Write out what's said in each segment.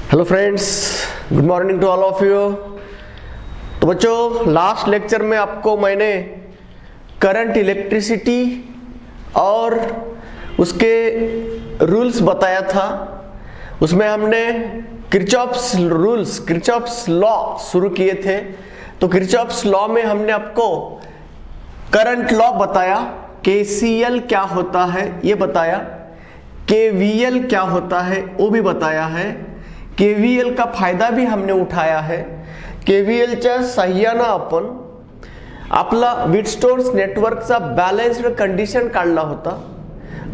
Hello friends, good morning to all of you. तो बच्चों, last lecture में आपको मैंने करंट इलेक्ट्रिसिटी और उसके रूल्स बताया था। उसमें हमने किरचॉफ्स लॉ शुरू किए थे। तो किरचॉफ्स लॉ में हमने आपको करंट लॉ बताया, केसीएल क्या होता है ये बताया, केवीएल क्या होता है वो भी बताया है, केवीएल का फायदा भी हमने उठाया है। केवीएलच्या सहाय्यानं आपण आपला वीटस्टोन्स नेटवर्कचा बॅलन्स्ड कंडिशन काढला होता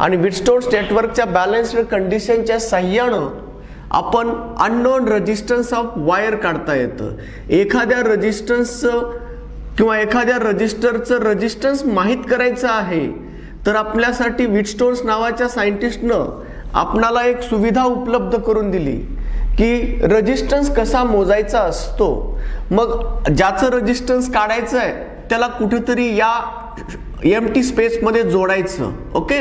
आणि वीटस्टोन्स नेटवर्कच्या बॅलन्स्ड कंडिशनच्या सहाय्यानं आपण अननोन रेजिस्टन्स ऑफ वायर काढता येतं। एखाद्या रेजिस्टन्सचं किंवा एखाद्या रजिस्टरचं रेजिस्टन्स माहित करायचं आहे तर आपल्यासाठी वीटस्टोन्स नावाच्या सायंटिस्टनं आपणाला एक सुविधा उपलब्ध करून दिली की रेजिस्टन्स कसा मोजायचा असतो। मग ज्याचं रेजिस्टन्स काढायचं आहे त्याला कुठेतरी या एम्प्टी स्पेस मध्ये जोडायचं, ओके।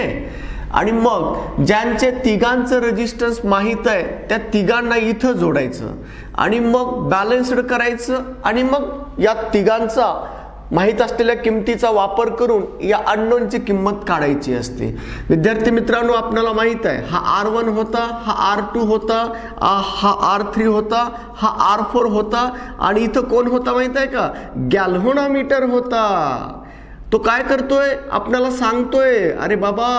आणि मग ज्यांचे तिघांचं रेजिस्टन्स माहित आहे त्या तिघांना इथं जोडायचं आणि मग बॅलन्स्ड करायचं आणि मग या तिघांचा माहित असलेल्या किमतीचा वापर करून या अननोनची किंमत काढायची असते। विद्यार्थी मित्रांनो, आपल्याला माहित आहे हा R1 होता, हा R2 होता, हा R3 होता, हा R4 होता आणि इथं कोण होता माहित आहे का? गॅल्व्हनोमीटर होता। तो काय करतोय? आपल्याला सांगतोय, अरे बाबा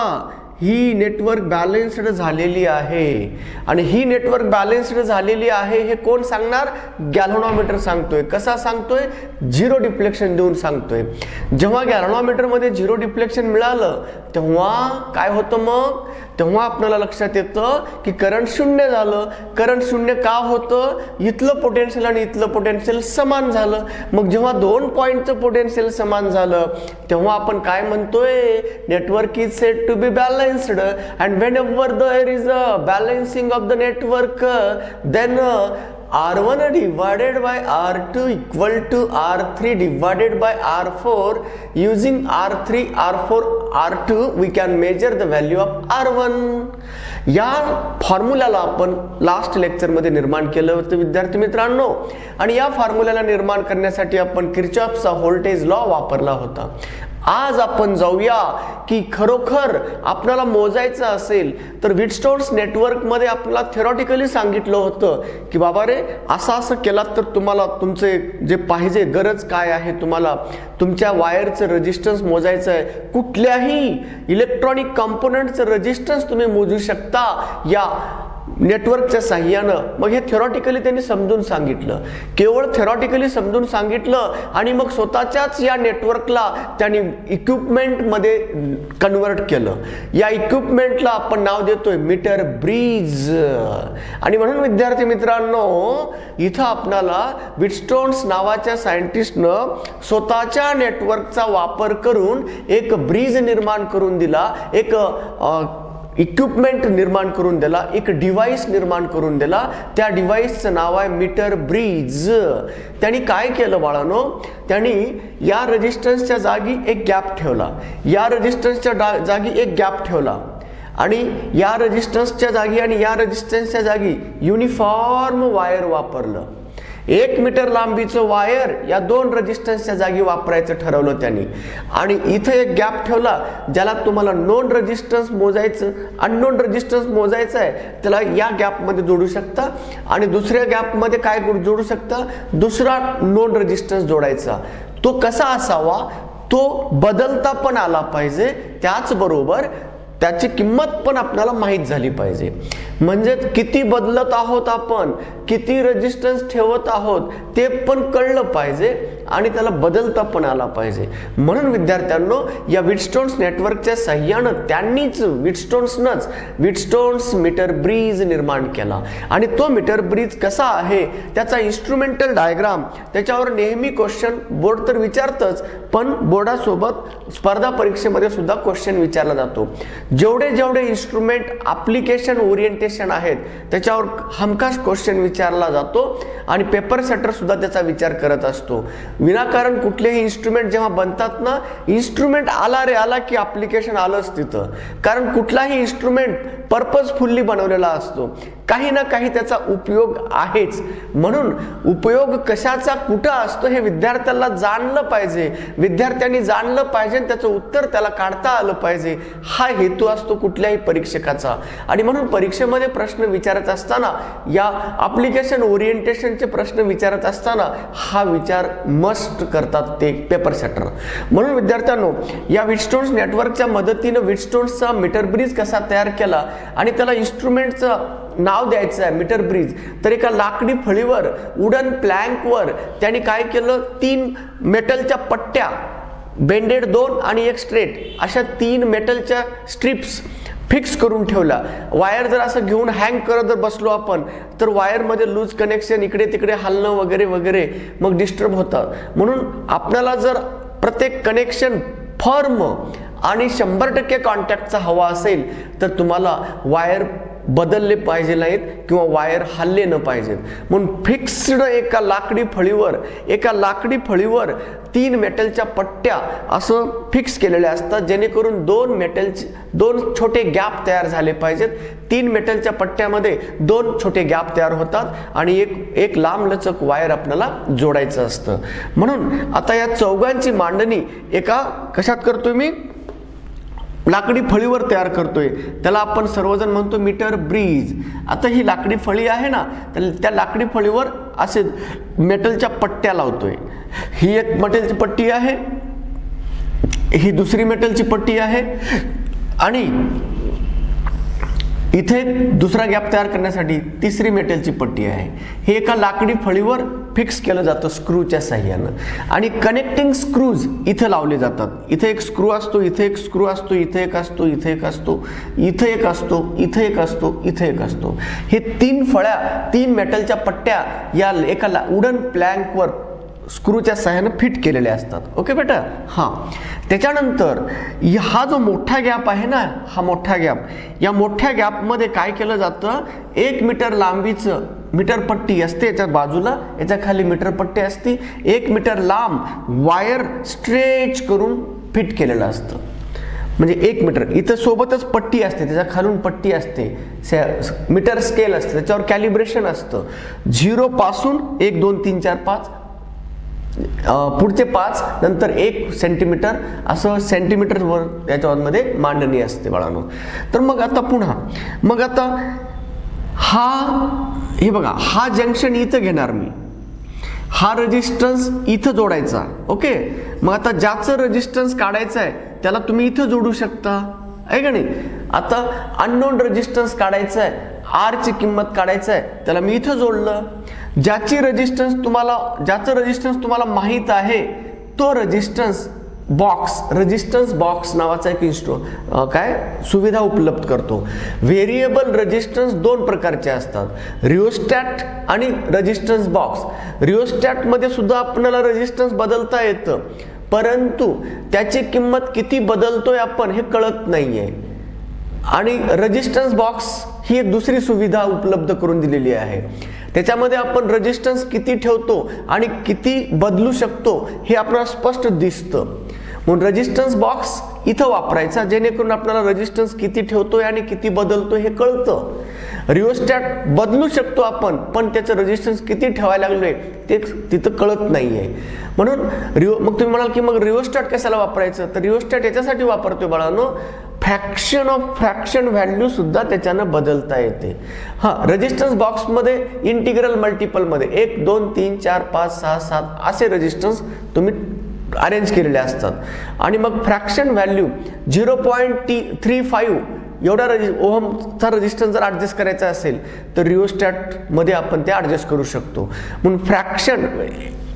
ही नेटवर्क बॅलन्स्ड झालेली आहे आणि ही नेटवर्क बॅलन्स्ड झालेली आहे हे कोण सांगणार? गॅल्व्हनोमीटर सांगतोय। कसा सांगतोय? झिरो डिफ्लेक्शन देऊन सांगतोय। जेव्हा गॅल्व्हनोमीटर मध्ये झिरो डिफ्लेक्शन मिळालं तेव्हा काय होतं? मग तेव्हा आपल्याला लक्षात येतं की करंट शून्य झालं। करंट शून्य का होतं? इथलं पोटेन्शियल आणि इथलं पोटेन्शियल समान झालं। मग जेव्हा दोन पॉइंटचं पोटेन्शियल समान झालं तेव्हा आपण काय म्हणतोय? Network is said to be balanced and whenever there is a balancing of the network then R1 divided by R2 equal to R3 divided by R4. Using R3, R4, R2 we can measure the value of R1. या फॉर्म्युलाला आपण last lecture मध्ये निर्माण केलं होतं विद्यार्थी मित्रांनो, आणि या फॉर्म्युलाला निर्माण करण्यासाठी आपण किरचॉफचा व्होल्टेज लॉ वापरला होता। आज आपण जाऊया की खरोखर आपल्याला मोजायचं असेल तर वीटस्टोन्स नेटवर्क मध्ये आपल्याला थेरॉटिकली सांगितलं होतं की बाबा रे असं केलात तर तुम्हाला तुमचे जे पाहिजे गरज काय आहे, तुम्हाला तुमच्या वायरचं रेजिस्टन्स मोजायचं आहे, कुठल्याही इलेक्ट्रॉनिक कंपोनेंटचं रेजिस्टन्स तुम्ही मोजू शकता या नेटवर्कच्या सहाय्यानं। मग हे थेरॉटिकली त्यांनी समजून सांगितलं, केवळ थेरॉटिकली समजून सांगितलं आणि मग स्वतःच्याच या नेटवर्कला त्यांनी इक्विपमेंट मध्ये कन्वर्ट केलं। या इक्विपमेंटला आपण नाव देतोय मीटर ब्रिज। आणि म्हणून विद्यार्थी मित्रांनो, इथं आपल्याला वीटस्टोन्स नावाच्या सायंटिस्टनं स्वतःच्या नेटवर्कचा वापर करून एक ब्रिज निर्माण करून दिला, एक इक्विपमेंट निर्माण करून दिला, एक डिव्हाइस निर्माण करून दिला। त्या डिव्हाइसचं नाव आहे मीटर ब्रिज। त्यांनी काय केलं बाळांनो? त्यांनी या रेजिस्टन्सच्या जागी एक गॅप ठेवला, या रेजिस्टन्सच्या जागी एक गॅप ठेवला आणि या रेजिस्टन्सच्या जागी आणि या रेजिस्टन्सच्या जागी युनिफॉर्म वायर वापरलं। 1 मीटर लांबीचं वायर या दोन रेजिस्टन्सच्या जागी वापरायचं ठरवलं त्यांनी। आणि इथे एक गॅप ठेवला ज्याला तुम्हाला नोन रेजिस्टन्स मोजायचं, अननोन रेजिस्टन्स मोजायचं आहे त्याला या गॅप मध्ये जोडू शकता आणि दुसऱ्या गॅप मध्ये काय जोडू शकता? दुसरा नोन रेजिस्टन्स जोडायचा। तो कसा असावा? तो बदलता पण आला पाहिजे, त्याचबरोबर त्याची किंमत पण आपल्याला माहित झाली पाहिजे। म्हणजे किती बदलत आहोत आपण, किती रेजिस्टन्स ठेवत आहोत ते पण कळलं पाहिजे आणि त्याला बदलता पण आला पाहिजे। म्हणून विद्यार्थ्यांनो, या वीटस्टोन्स नेटवर्कच्या सहाय्यानं त्यांनीच वीटस्टोन्स मीटर ब्रिज निर्माण केला। आणि तो मीटर ब्रिज कसा आहे त्याचा इन्स्ट्रुमेंटल डायग्राम, त्याच्यावर नेहमी क्वेश्चन बोर्ड तर विचारतच, पण बोर्डासोबत स्पर्धा परीक्षेमध्ये सुद्धा क्वेश्चन विचारला जातो. जेवढे जेवढे इन्स्ट्रुमेंट ॲप्लिकेशन ओरिएंटेशन आहेत त्याच्यावर हमखास क्वेश्चन विचारला जातो आणि पेपर सेटर सुद्धा त्याचा विचार करत असतो. विनाकारण कुठलेही इन्स्ट्रुमेंट जेव्हा बनतात ना, इन्स्ट्रुमेंट आला रे आला की ॲप्लिकेशन आलंच तिथं. कारण कुठलाही इन्स्ट्रुमेंट पर्पजफुल्ली बनवलेला असतो, काही ना काही त्याचा उपयोग आहेच. म्हणून उपयोग कशाचा कुठं असतो हे विद्यार्थ्याला जाणलं पाहिजे, विद्यार्थ्यांनी जाणलं पाहिजे, त्याचं उत्तर त्याला काढता आलं पाहिजे. हा हेतू असतो कुठल्याही परीक्षकाचा. आणि म्हणून परीक्षेमध्ये प्रश्न विचारत असताना, या ॲप्लिकेशन ओरिएंटेशनचे प्रश्न विचारत असताना हा विचार मस्ट करतात ते पेपर सेटर. म्हणून विद्यार्थ्यांनो, या व्हीटस्टोन्स नेटवर्कच्या मदतीनं व्हीटस्टोन्सचा मीटर ब्रिज कसा तयार केला आणि त्याला इन्स्ट्रुमेंटचं नाव द्यायचं आहे मीटर ब्रिज. तर एका लाकडी फळीवर, वुडन प्लॅंकवर त्यांनी काय केलं, 3 मेटलच्या पट्ट्या, बेंडेड 2 आणि एक स्ट्रेट, अशा 3 मेटलच्या स्ट्रिप्स फिक्स करून ठेवला. वायर जर असं घेऊन हँग करत जर बसलो आपण तर वायरमध्ये लूज कनेक्शन, इकडे तिकडे हलणं वगैरे वगैरे मग डिस्टर्ब होतं. म्हणून आपल्याला जर प्रत्येक कनेक्शन फर्म आणि 100% कॉन्टॅक्टचा हवा असेल तर तुम्हाला वायर बदलले पाहिजे नाहीत किंवा वायर हल्ले न पाहिजेत. म्हणून फिक्स्ड एका लाकडी फळीवर 3 मेटलच्या पट्ट्या असं फिक्स केलेल्या असतात, जेणेकरून 2 छोटे गॅप तयार झाले पाहिजेत. 3 मेटलच्या पट्ट्यामध्ये 2 छोटे गॅप तयार होतात आणि एक लांबलचक वायर आपल्याला जोडायचं असतं. म्हणून आता या चौघांची मांडणी एका कशात करतोय मी, लाकडी फळीवर तयार करतोय. त्याला आपण सर्वजण म्हणतो मीटर ब्रिज. आता ही लाकडी फळी आहे ना, त्या लाकडी फळीवर असे मेटलच्या पट्ट्या लावतोय. ही एक मेटलची पट्टी आहे, ही दुसरी मेटलची पट्टी आहे आणि इथे दुसरा गॅप तयार करण्यासाठी तिसरी मेटलची पट्टी आहे. हे एका लाकडी फळीवर फिक्स केलं जातं स्क्रूच्या साह्यानं आणि कनेक्टिंग स्क्रूज इथे लावले जातात. इथे एक स्क्रू असतो, इथे एक स्क्रू असतो, इथे एक असतो, इथे एक असतो, इथे एक असतो, इथे एक असतो, इथे एक असतो. हे 3 फळ्या, 3 मेटलच्या पट्ट्या या एका वुडन प्लॅंकवर स्क्रूच्या साह्यानं फिट केलेले असतात. ओके बेटा. हां, त्याच्यानंतर हा जो मोठा गॅप आहे ना, हा मोठा गॅप, या मोठ्या गॅपमध्ये काय केलं जातं, 1 मीटर लांबीचं मीटर पट्टी असते याच्या बाजूला, याच्या खाली मीटर पट्टी असते. 1 मीटर लांब वायर स्ट्रेच करून फिट केलेलं असतं. म्हणजे 1 मीटर इथं सोबतच पट्टी असते, त्याच्या खालून पट्टी असते, मीटर स्केल असते, त्याच्यावर कॅलिब्रेशन असतं. 0 पासून 1 2 3 4 5 पुढचे 5, नंतर 1 सेंटीमीटर, असं सेंटीमीटरवर याच्यामध्ये मांडणी असते बाळांनो. तर मग आता पुन्हा, मग आता हे बघा, हा जंक्शन इथं घेणार मी, हा रेजिस्टन्स इथं जोडायचा. ओके. मग आता ज्याचं रेजिस्टन्स काढायचं आहे त्याला तुम्ही इथं जोडू शकता, आहे का नाही. आता अननोन रेजिस्टन्स काढायचं आहे, आर ची किंमत काढायचं आहे, त्याला मी इथं जोडलं. ज्याचं रेजिस्टन्स तुम्हाला माहित आहे तो रेजिस्टन्स बॉक्स नावाचा एक सुविधा उपलब्ध करतो. व्हेरिएबल रेजिस्टन्स 2 प्रकारचे असतात, रिओस्टॅट आणि रेजिस्टन्स बॉक्स. रिओस्टॅटमध्ये सुद्धा आपल्याला रेजिस्टन्स बदलता येतं, परंतु त्याची किंमत किती बदलतोय आपण हे कळत नाहीये. आणि रेजिस्टन्स बॉक्स ही एक दुसरी सुविधा उपलब्ध करून दिलेली आहे. त्याच्यामध्ये आपण रेजिस्टन्स किती ठेवतो आणि किती बदलू शकतो हे आपल्याला स्पष्ट दिसतं. म्हणून रेजिस्टन्स बॉक्स इथं वापरायचा, जेणेकरून आपल्याला रेजिस्टन्स किती ठेवतोय आणि किती बदलतोय हे कळतं. रिओस्टॅट बदलू शकतो आपण, पण त्याचं रेजिस्टन्स किती ठेवायला लागलोय ते तिथं कळत नाहीये. म्हणून मग तुम्ही म्हणाल की मग रिओस्टॅट कशाला वापरायचं, तर रिओस्टॅट याच्यासाठी वापरतोय बाळांनो, फ्रॅक्शन व्हॅल्यू सुद्धा त्याच्यानं बदलता येते. रेजिस्टन्स बॉक्समध्ये इंटिग्रल मल्टिपलमध्ये 1 2 3 4 5 6 7 असे रेजिस्टन्स तुम्ही अरेंज केलेले असतात. आणि मग फ्रॅक्शन व्हॅल्यू 0.35 एवढा ओहमचा रेजिस्टन्स जर ॲडजस्ट करायचा असेल तर रिओस्टॅटमध्ये आपण ते ॲडजस्ट करू शकतो. म्हणून fraction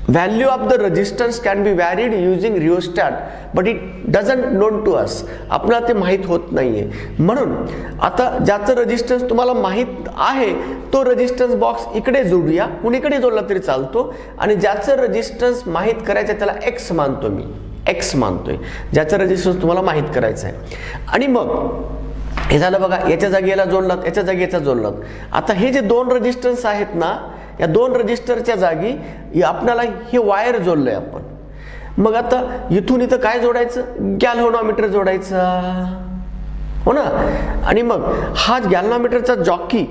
value of the resistance can be varied using rheostat, but it doesn't known to us. आपल्याला ते माहीत होत नाहीये. म्हणून आता ज्याचं रेजिस्टन्स तुम्हाला माहीत आहे तो रेजिस्टन्स बॉक्स इकडे जोडूया, कुणीकडे जोडला तरी चालतो. आणि ज्याचं रेजिस्टन्स माहीत करायचं त्याला एक्स मानतो मी. एक्स मानतोय, ज्याचं रेजिस्टन्स तुम्हाला माहीत करायचं आहे. आणि मग हे झालं बघा, याच्या जागी याला जोडलात, याच्या जागी याचा जोडलात. आता हे जे दोन रेजिस्टन्स आहेत ना, या दोन रजिस्टरच्या जागी आपल्याला हे वायर जोडलंय आपण. मग आता इथून इथं काय जोडायचं, गॅल्व्हनोमीटर जोडायचा, हो ना. आणि मग हा गॅल्व्हनोमीटरचा जॉकी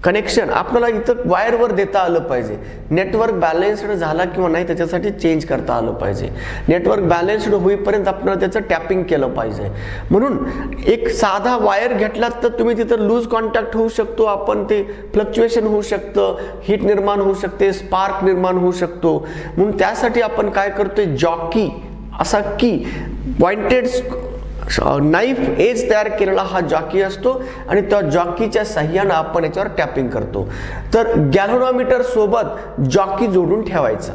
कनेक्शन आपल्याला इथं वायरवर देता आलं पाहिजे. नेटवर्क बॅलन्स्ड झाला किंवा नाही त्याच्यासाठी चेंज करता आलं पाहिजे. नेटवर्क बॅलन्स्ड होईपर्यंत आपल्याला त्याचं टॅपिंग केलं पाहिजे. म्हणून एक साधा वायर घेतलात तर तुम्ही तिथं लूज कॉन्टॅक्ट होऊ शकतो, आपण ते फ्लक्च्युएशन होऊ शकतं, हीट निर्माण होऊ शकते, स्पार्क निर्माण होऊ शकतो. म्हणून त्यासाठी आपण काय करतोय, जॉकी असा की पॉइंटेड नाईफ एज तयार केलेला हा जॉकी असतो आणि त्या जॉकीच्या साह्यानं आपण याच्यावर टॅपिंग करतो. तर गॅल्व्हनोमीटर सोबत जॉकी जोडून ठेवायचा,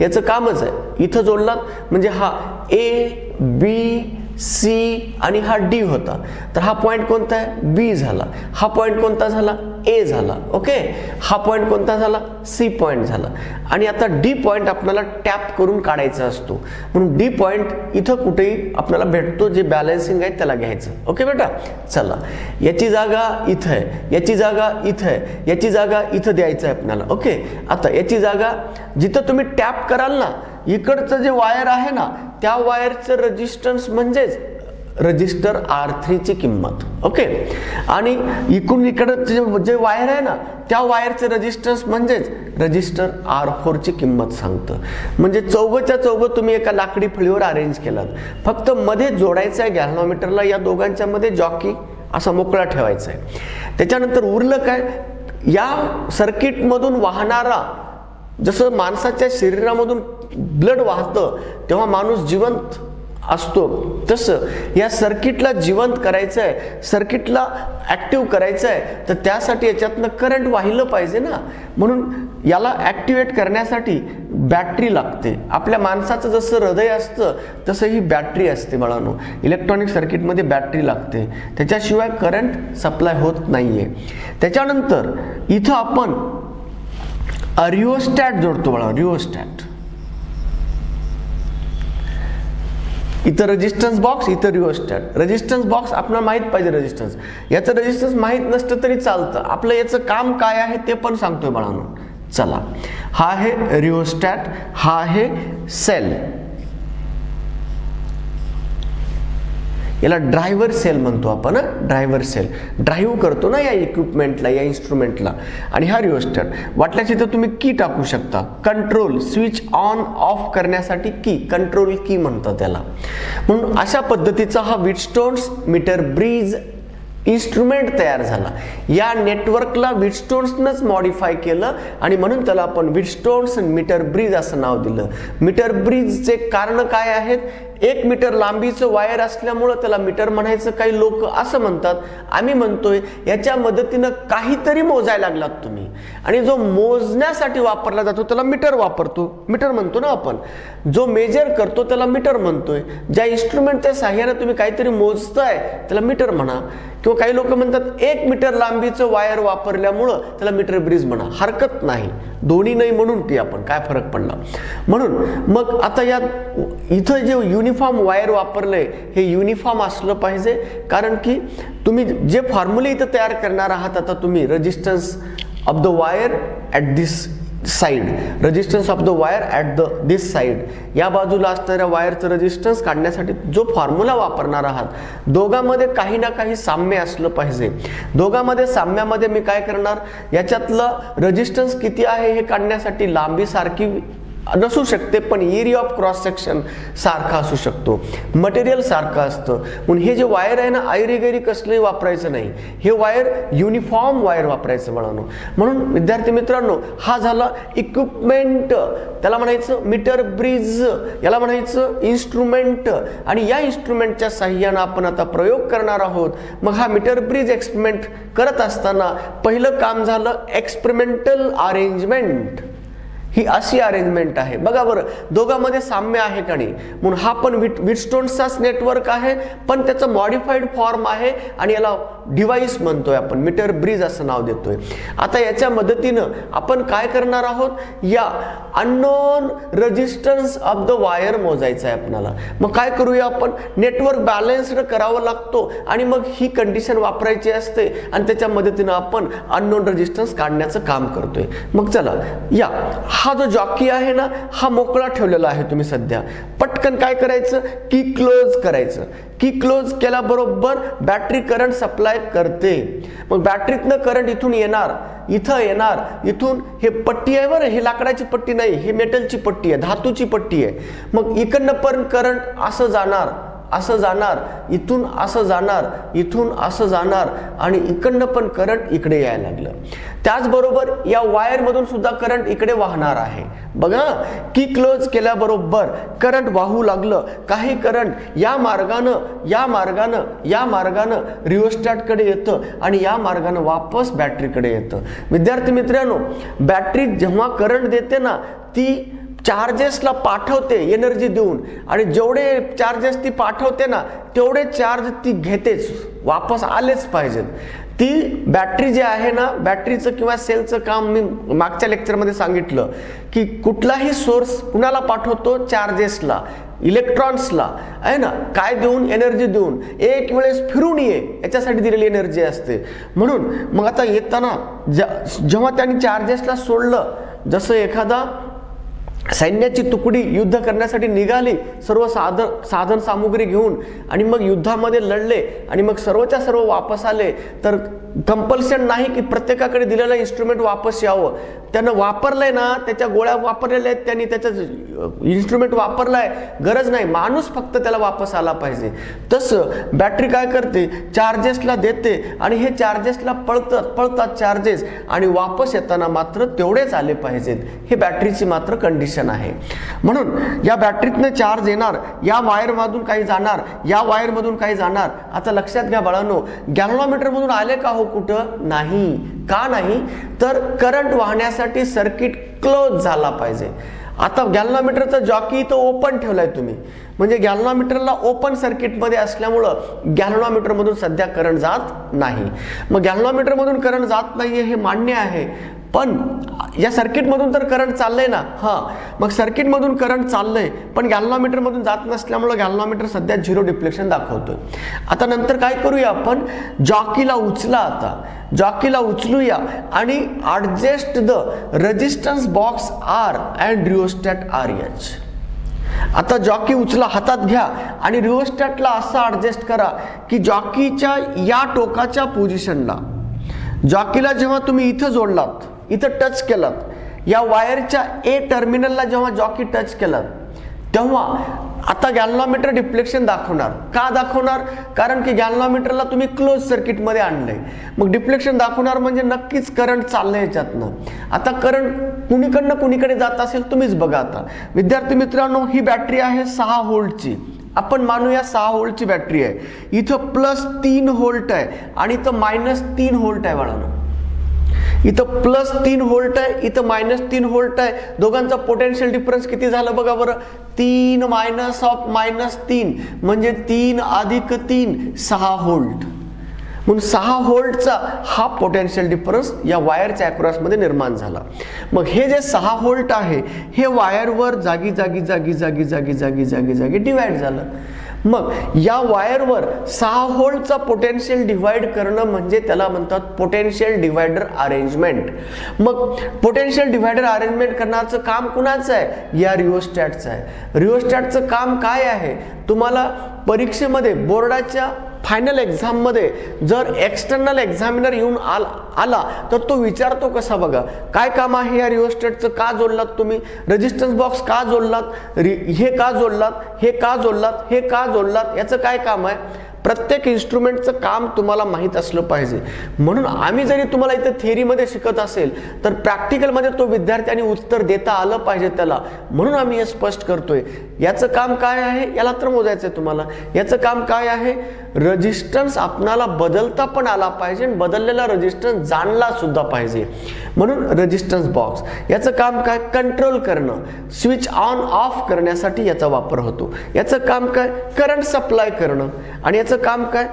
याचं कामच आहे. इथं जोडलात म्हणजे हा ए बी सी आणि हा डी होता, तर हा पॉइंट कोणता आहे, बी झाला. हा पॉइंट कोणता झाला, ए झाला. ओके, हा पॉइंट कोणता झाला, सी पॉइंट झाला. आणि आता डी पॉइंट आपल्याला टॅप करून काढायचा असतो. म्हणून डी पॉइंट इथं कुठेही आपल्याला भेटतो, जे बॅलन्सिंग आहे त्याला घ्यायचं. ओके बेटा, चला याची जागा इथं आहे, याची जागा इथं आहे, याची जागा इथं द्यायचं आहे आपल्याला. ओके, आता याची जागा जिथं तुम्ही टॅप कराल ना, इकडचं जे वायर आहे ना, त्या वायरचं रेजिस्टन्स म्हणजेच रजिस्टर R3 ची किंमत. ओके, आणि इकडून इकडं जे वायर आहे ना, त्या वायरचं रेजिस्टन्स म्हणजेच रजिस्टर R4 ची किंमत सांगतं. म्हणजे चौघच्या चौघं तुम्ही एका लाकडी फळीवर अरेंज केलात. फक्त मध्ये जोडायचं आहे गॅल्व्हनोमीटरला, या दोघांच्या मध्ये जॉकी असा मोकळा ठेवायचा आहे. त्याच्यानंतर उरलं काय, या सर्किटमधून वाहणारा, जसं माणसाच्या शरीरामधून ब्लड वाहतं तेव्हा माणूस जिवंत असतो, तसं या सर्किटला जिवंत करायचं आहे, सर्किटला ॲक्टिव्ह करायचं आहे. तर त्यासाठी याच्यातनं करंट वाहिलं पाहिजे ना. म्हणून याला ॲक्टिवेट करण्यासाठी बॅटरी लागते. आपल्या माणसाचं जसं हृदय असतं तसं ही बॅटरी असते बाळांनो. इलेक्ट्रॉनिक सर्किटमध्ये बॅटरी लागते, त्याच्याशिवाय करंट सप्लाय होत नाही आहे. त्याच्यानंतर इथं आपण रिओस्टॅट जोडतो बाळा, रिओस्टॅट. इथं रेजिस्टन्स बॉक्स, इथं रिओस्टॅट. रेजिस्टन्स बॉक्स आपल्याला माहीत पाहिजे रेजिस्टन्स, याचं रेजिस्टन्स माहीत नसतं तरी चालतं. आपलं याचं काम काय आहे ते पण सांगतोय बाळांनो. चला, हा आहे रिओस्टॅट, हा आहे सेल. याला ड्रायव्हर सेल म्हणतो आपण. ड्रायव्हर सेल ड्राईव्ह करतो ना या इक्विपमेंटला, या इन्स्ट्रुमेंटला. आणि हा रिओस्टॅट, वाटल्यास इथं तुम्ही की टाकू शकता, कंट्रोल स्विच ऑन ऑफ करण्यासाठी की, कंट्रोल की म्हणतात त्याला. म्हणून अशा पद्धतीचा हा व्हीटस्टोन्स मीटर ब्रिज इन्स्ट्रुमेंट तयार झाला. या नेटवर्कला व्हीटस्टोन्सनंच मॉडिफाय केलं आणि म्हणून त्याला आपण व्हीटस्टोन्स मीटर ब्रिज असं नाव दिलं. मीटर ब्रिजचे कारण काय आहेत, 1 मीटर लांबीचं वायर असल्यामुळं त्याला मीटर म्हणायचं. काही लोक असं म्हणतात, आम्ही म्हणतोय याच्या मदतीनं काहीतरी मोजायला लागलात तुम्ही, आणि जो मोजण्यासाठी वापरला जातो त्याला मीटर मीटर म्हणतो ना आपण. जो मेजर करतो त्याला मीटर म्हणतोय. ज्या इन्स्ट्रुमेंटच्या साह्यानं तुम्ही काहीतरी मोजताय त्याला मीटर म्हणा. किंवा काही लोक म्हणतात 1 मीटर लांबीचं वायर वापरल्यामुळं त्याला मीटर ब्रिज म्हणा. हरकत नाही, दोन्ही नाही म्हणून ती आपण काय फरक पडला. म्हणून मग आता यात इथं जे युनिफॉर्म वायर वापरलंय हे युनिफॉर्म असलं पाहिजे. कारण की तुम्ही जे फॉर्म्युले इथं तयार करणार आहात, आता तुम्ही resistance of the wire at this side, resistance of the wire at this side, या बाजूला असणाऱ्या वायरचं रेजिस्टन्स काढण्यासाठी जो फॉर्म्युला वापरणार आहात, दोघांमध्ये काही ना काही साम्य असलं पाहिजे. दोघांमध्ये साम्यामध्ये मी काय करणार, याच्यातलं रेजिस्टन्स किती आहे हे काढण्यासाठी लांबी सारखी नसू शकते, पण एरिया ऑफ क्रॉस सेक्शन सारखा असू शकतो, मटेरियल सारखं असतं. म्हणून हे जे वायर आहे ना, ऐरेगैरी कसलंही वापरायचं नाही. हे वायर युनिफॉर्म वायर वापरायचं बाळांनो. म्हणून विद्यार्थी मित्रांनो, हा झाला इक्विपमेंट, त्याला म्हणायचं मीटर ब्रिज, याला म्हणायचं इन्स्ट्रुमेंट. आणि या इन्स्ट्रुमेंटच्या साह्यानं आपण आता प्रयोग करणार आहोत. मग हा मीटर ब्रिज एक्सपेरिमेंट करत असताना पहिलं काम झालं एक्सपेरिमेंटल अरेंजमेंट. ही अशी अरेंजमेंट आहे बघा बरं, दोघांमध्ये साम्य आहे का नाही. म्हणून हा पण व्हीटस्टोन्सचाच नेटवर्क आहे, पण त्याचं मॉडिफाईड फॉर्म आहे आणि याला डिव्हाइस म्हणतोय आपण, मीटर ब्रिज असं नाव देतोय. आता याच्या मदतीनं आपण काय करणार आहोत, या unknown resistance of the wire मोजायचं आहे आपल्याला. मग काय करूया आपण, नेटवर्क बॅलन्स्ड करावं लागतो आणि मग ही कंडिशन वापरायची असते आणि त्याच्या मदतीनं आपण अननोन रेजिस्टन्स काढण्याचं काम करतोय. मग चला या, हा जो जॉकी आहे ना हा मोकळा ठेवलेला आहे तुम्ही सध्या. पटकन काय करायचं, की क्लोज करायचं. की क्लोज केल्याबरोबर बॅटरी करंट सप्लाय करते. मग बॅटरीतनं करंट इथून येणार, इथं येणार, इथून हे पट्टी आहे बरं, ही लाकडाची पट्टी नाही, ही मेटलची पट्टी आहे, धातूची पट्टी आहे. मग इकडनं पण करंट असं जाणार, असं जाणार, इथून असं जाणार, इथून असं जाणार आणि इकडनं पण करंट इकडे यायला लागलं. त्याचबरोबर या वायर मधून सुद्धा करंट इकडे वाहणार आहे. बघा, की क्लोज केल्याबरोबर करंट वाहू लागलं. काही करंट या मार्गानं, या मार्गानं, या मार्गानं रिओस्टॅटकडे येतं आणि या मार्गानं वापस बॅटरीकडे येतं. विद्यार्थी मित्रांनो, बॅटरी जेव्हा करंट देते ना ती चार्जेसला पाठवते एनर्जी देऊन, आणि जेवढे चार्जेस ती पाठवते ना तेवढे चार्ज ती घेतेच, वापस आलेच पाहिजेत. ती बॅटरी जी आहे ना, बॅटरीचं किंवा सेलचं काम मी मागच्या लेक्चरमध्ये सांगितलं की कुठलाही सोर्स कुणाला पाठवतो, चार्जेसला, इलेक्ट्रॉन्सला आहे ना, काय देऊन, एनर्जी देऊन, एक वेळेस फिरून ये याच्यासाठी दिलेली एनर्जी असते. म्हणून मग आता येताना जेव्हा त्यांनी चार्जेसला सोडलं, जसं एखादा सैन्याची तुकडी युद्ध करण्यासाठी निघाली सर्व साधन सामुग्री घेऊन आणि मग युद्धामध्ये लढले आणि मग सर्वच्या सर्व वापस आले, तर कंपल्शन नाही की प्रत्येकाकडे दिलेलं इन्स्ट्रुमेंट वापस यावं. त्यानं वापरलंय ना, त्याच्या गोळ्या वापरलेल्या आहेत, त्यांनी त्याचं इन्स्ट्रुमेंट वापरलाय, गरज नाही, माणूस फक्त त्याला वापस आला पाहिजे. तसं बॅटरी काय करते, चार्जेसला देते आणि हे चार्जेसला पळतात चार्जेस आणि वापस येताना मात्र तेवढेच आले पाहिजेत. हे बॅटरीची मात्र कंडिशन आहे. म्हणून या बॅटरीतनं चार्ज येणार, या वायरमधून काही जाणार, या वायरमधून काही जाणार. आता लक्षात घ्या बाळांनो, गॅल्व्हनोमीटर मधून आले का हो, कुठं नाही. का नाही, तर करंट वाहण्यासाठी सर्किट क्लोज झाला पाहिजे. आता गॅल्व्हनोमीटरचा जॉकी इथं ओपन ठेवलाय तुम्ही, म्हणजे गॅल्व्हनोमीटरला ओपन सर्किटमध्ये असल्यामुळं गॅल्व्हनोमीटर मधून सध्या करंट जात नाही. मग गॅल्व्हनोमीटर मधून करंट जात नाहीये हे मान्य आहे, पण या सर्किट मधून तर करंट चाललंय ना. मग सर्किट मधून करंट चाललंय पण गॅल्व्हनोमीटर मधून जात नसल्यामुळे गॅल्व्हनोमीटर सध्या झिरो डिफ्लेक्शन दाखवतोय. आता नंतर काय करूया आपण, जॉकीला उचला. आता जॉकीला उचलूया आणि adjust the resistance box R and rheostat RH. आता जॉकी उचला, हातात घ्या आणि रिओस्टॅटला असं ॲडजस्ट करा की जॉकीच्या या टोकाच्या पोझिशनला, जॉकीला जेव्हा तुम्ही इथं जोडलात, इथं टच केलात, या वायरच्या ए टर्मिनलला जेव्हा जॉकी टच केलात, तेव्हा आता गॅल्व्हनोमीटर डिफ्लेक्शन दाखवणार. का दाखवणार, कारण की गॅल्व्हनोमीटरला तुम्ही क्लोज सर्किटमध्ये आणलंय. मग डिफ्लेक्शन दाखवणार म्हणजे नक्कीच करंट चाललंय याच्यातनं. आता करंट कुणीकडनं कुणीकडे जात असेल तुम्हीच बघा. आता विद्यार्थी मित्रांनो, ही बॅटरी आहे 6 व्होल्टची. आपण मानूया 6 व्होल्टची बॅटरी आहे. इथं +3 व्होल्ट आहे आणि इथं -3 व्होल्ट आहे बाळांनो. इथं +3 व्होल्ट आहे, इथं -3 व्होल्ट आहे. दोघांचा पोटेन्शियल डिफरन्स किती झालं बघा बरं, 3 मायनस ऑफ -3 म्हणजे 3 अधिक 3 6 व्होल्ट. म्हणून 6 व्होल्टचा हा पोटेन्शियल डिफरन्स या वायरच्या अक्रॉसमध्ये निर्माण झाला. मग हे जे 6 व्होल्ट आहे हे वायरवर जागी जागी जागी जागी जागी जागी जागी जागी डिवाइड झालं. मग या वायरवर 6 व्होल्टचा पोटेन्शियल डिवाइड करणं म्हणजे त्याला म्हणतात पोटेन्शियल डिवायडर अरेंजमेंट. मग पोटेन्शियल डिवायडर अरेंजमेंट करण्याचं काम कुणाचं आहे, या रिओस्टॅटचं आहे. रिओस्टॅटचं काम काय आहे, तुम्हाला परीक्षेमध्ये बोर्डाच्या फायनल एक्झाममध्ये जर एक्सटर्नल एक्झामिनर येऊन आला तर तो विचारतो कसा बघा, काय काम आहे या रिओस्टॅटचं, का जोडलात तुम्ही, रेजिस्टन्स बॉक्स का जोडलात, हे का जोडलात, हे का जोडलात, हे का जोडलात, याचं काय काम आहे. प्रत्येक इन्स्ट्रुमेंटचं काम तुम्हाला माहीत असलं पाहिजे. म्हणून आम्ही जरी तुम्हाला इथे थेअरीमध्ये शिकत असेल तर प्रॅक्टिकलमध्ये तो विद्यार्थ्यांनी उत्तर देता आलं पाहिजे त्याला, म्हणून आम्ही हे स्पष्ट करतोय. याचं काम काय आहे याला तर मोजायचंय तुम्हाला. याचं काम काय आहे, रेजिस्टन्स आपणाला बदलता पण आला पाहिजे आणि बदललेला रेजिस्टन्स जाणला सुद्धा पाहिजे. म्हणून रेजिस्टन्स बॉक्स याचं काम काय, कंट्रोल करणं, स्विच ऑन ऑफ करण्यासाठी याचा वापर होतो. याचं काम काय, करंट सप्लाय करणं. आणि याचं काम काय,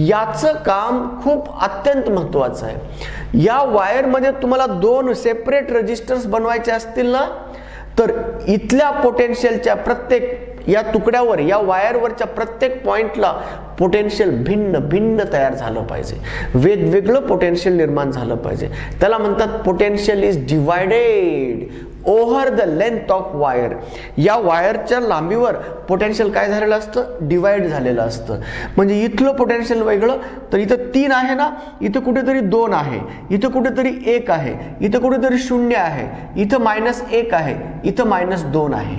याचं काम खूप अत्यंत महत्त्वाचं आहे. या वायरमध्ये तुम्हाला 2 सेपरेट रेजिस्टर्स बनवायचे असतील ना, तर इथल्या पोटेन्शियलच्या प्रत्येक या तुकड्यावर, या वायरवरच्या प्रत्येक पॉइंटला पोटेन्शियल भिन्न भिन्न तयार झालं पाहिजे, वेगवेगळं पोटेन्शियल निर्माण झालं पाहिजे. त्याला म्हणतात potential is divided over the length of wire. या वायरच्या लांबीवर पोटेन्शियल काय झालेलं असतं, डिवाइड झालेलं असतं. म्हणजे इथलं पोटेन्शियल वेगळं, तर इथं 3 आहे ना, इथं कुठेतरी 2 आहे, इथं कुठेतरी 1 आहे, इथं कुठेतरी 0 आहे, इथं -1 आहे, इथं -2 आहे.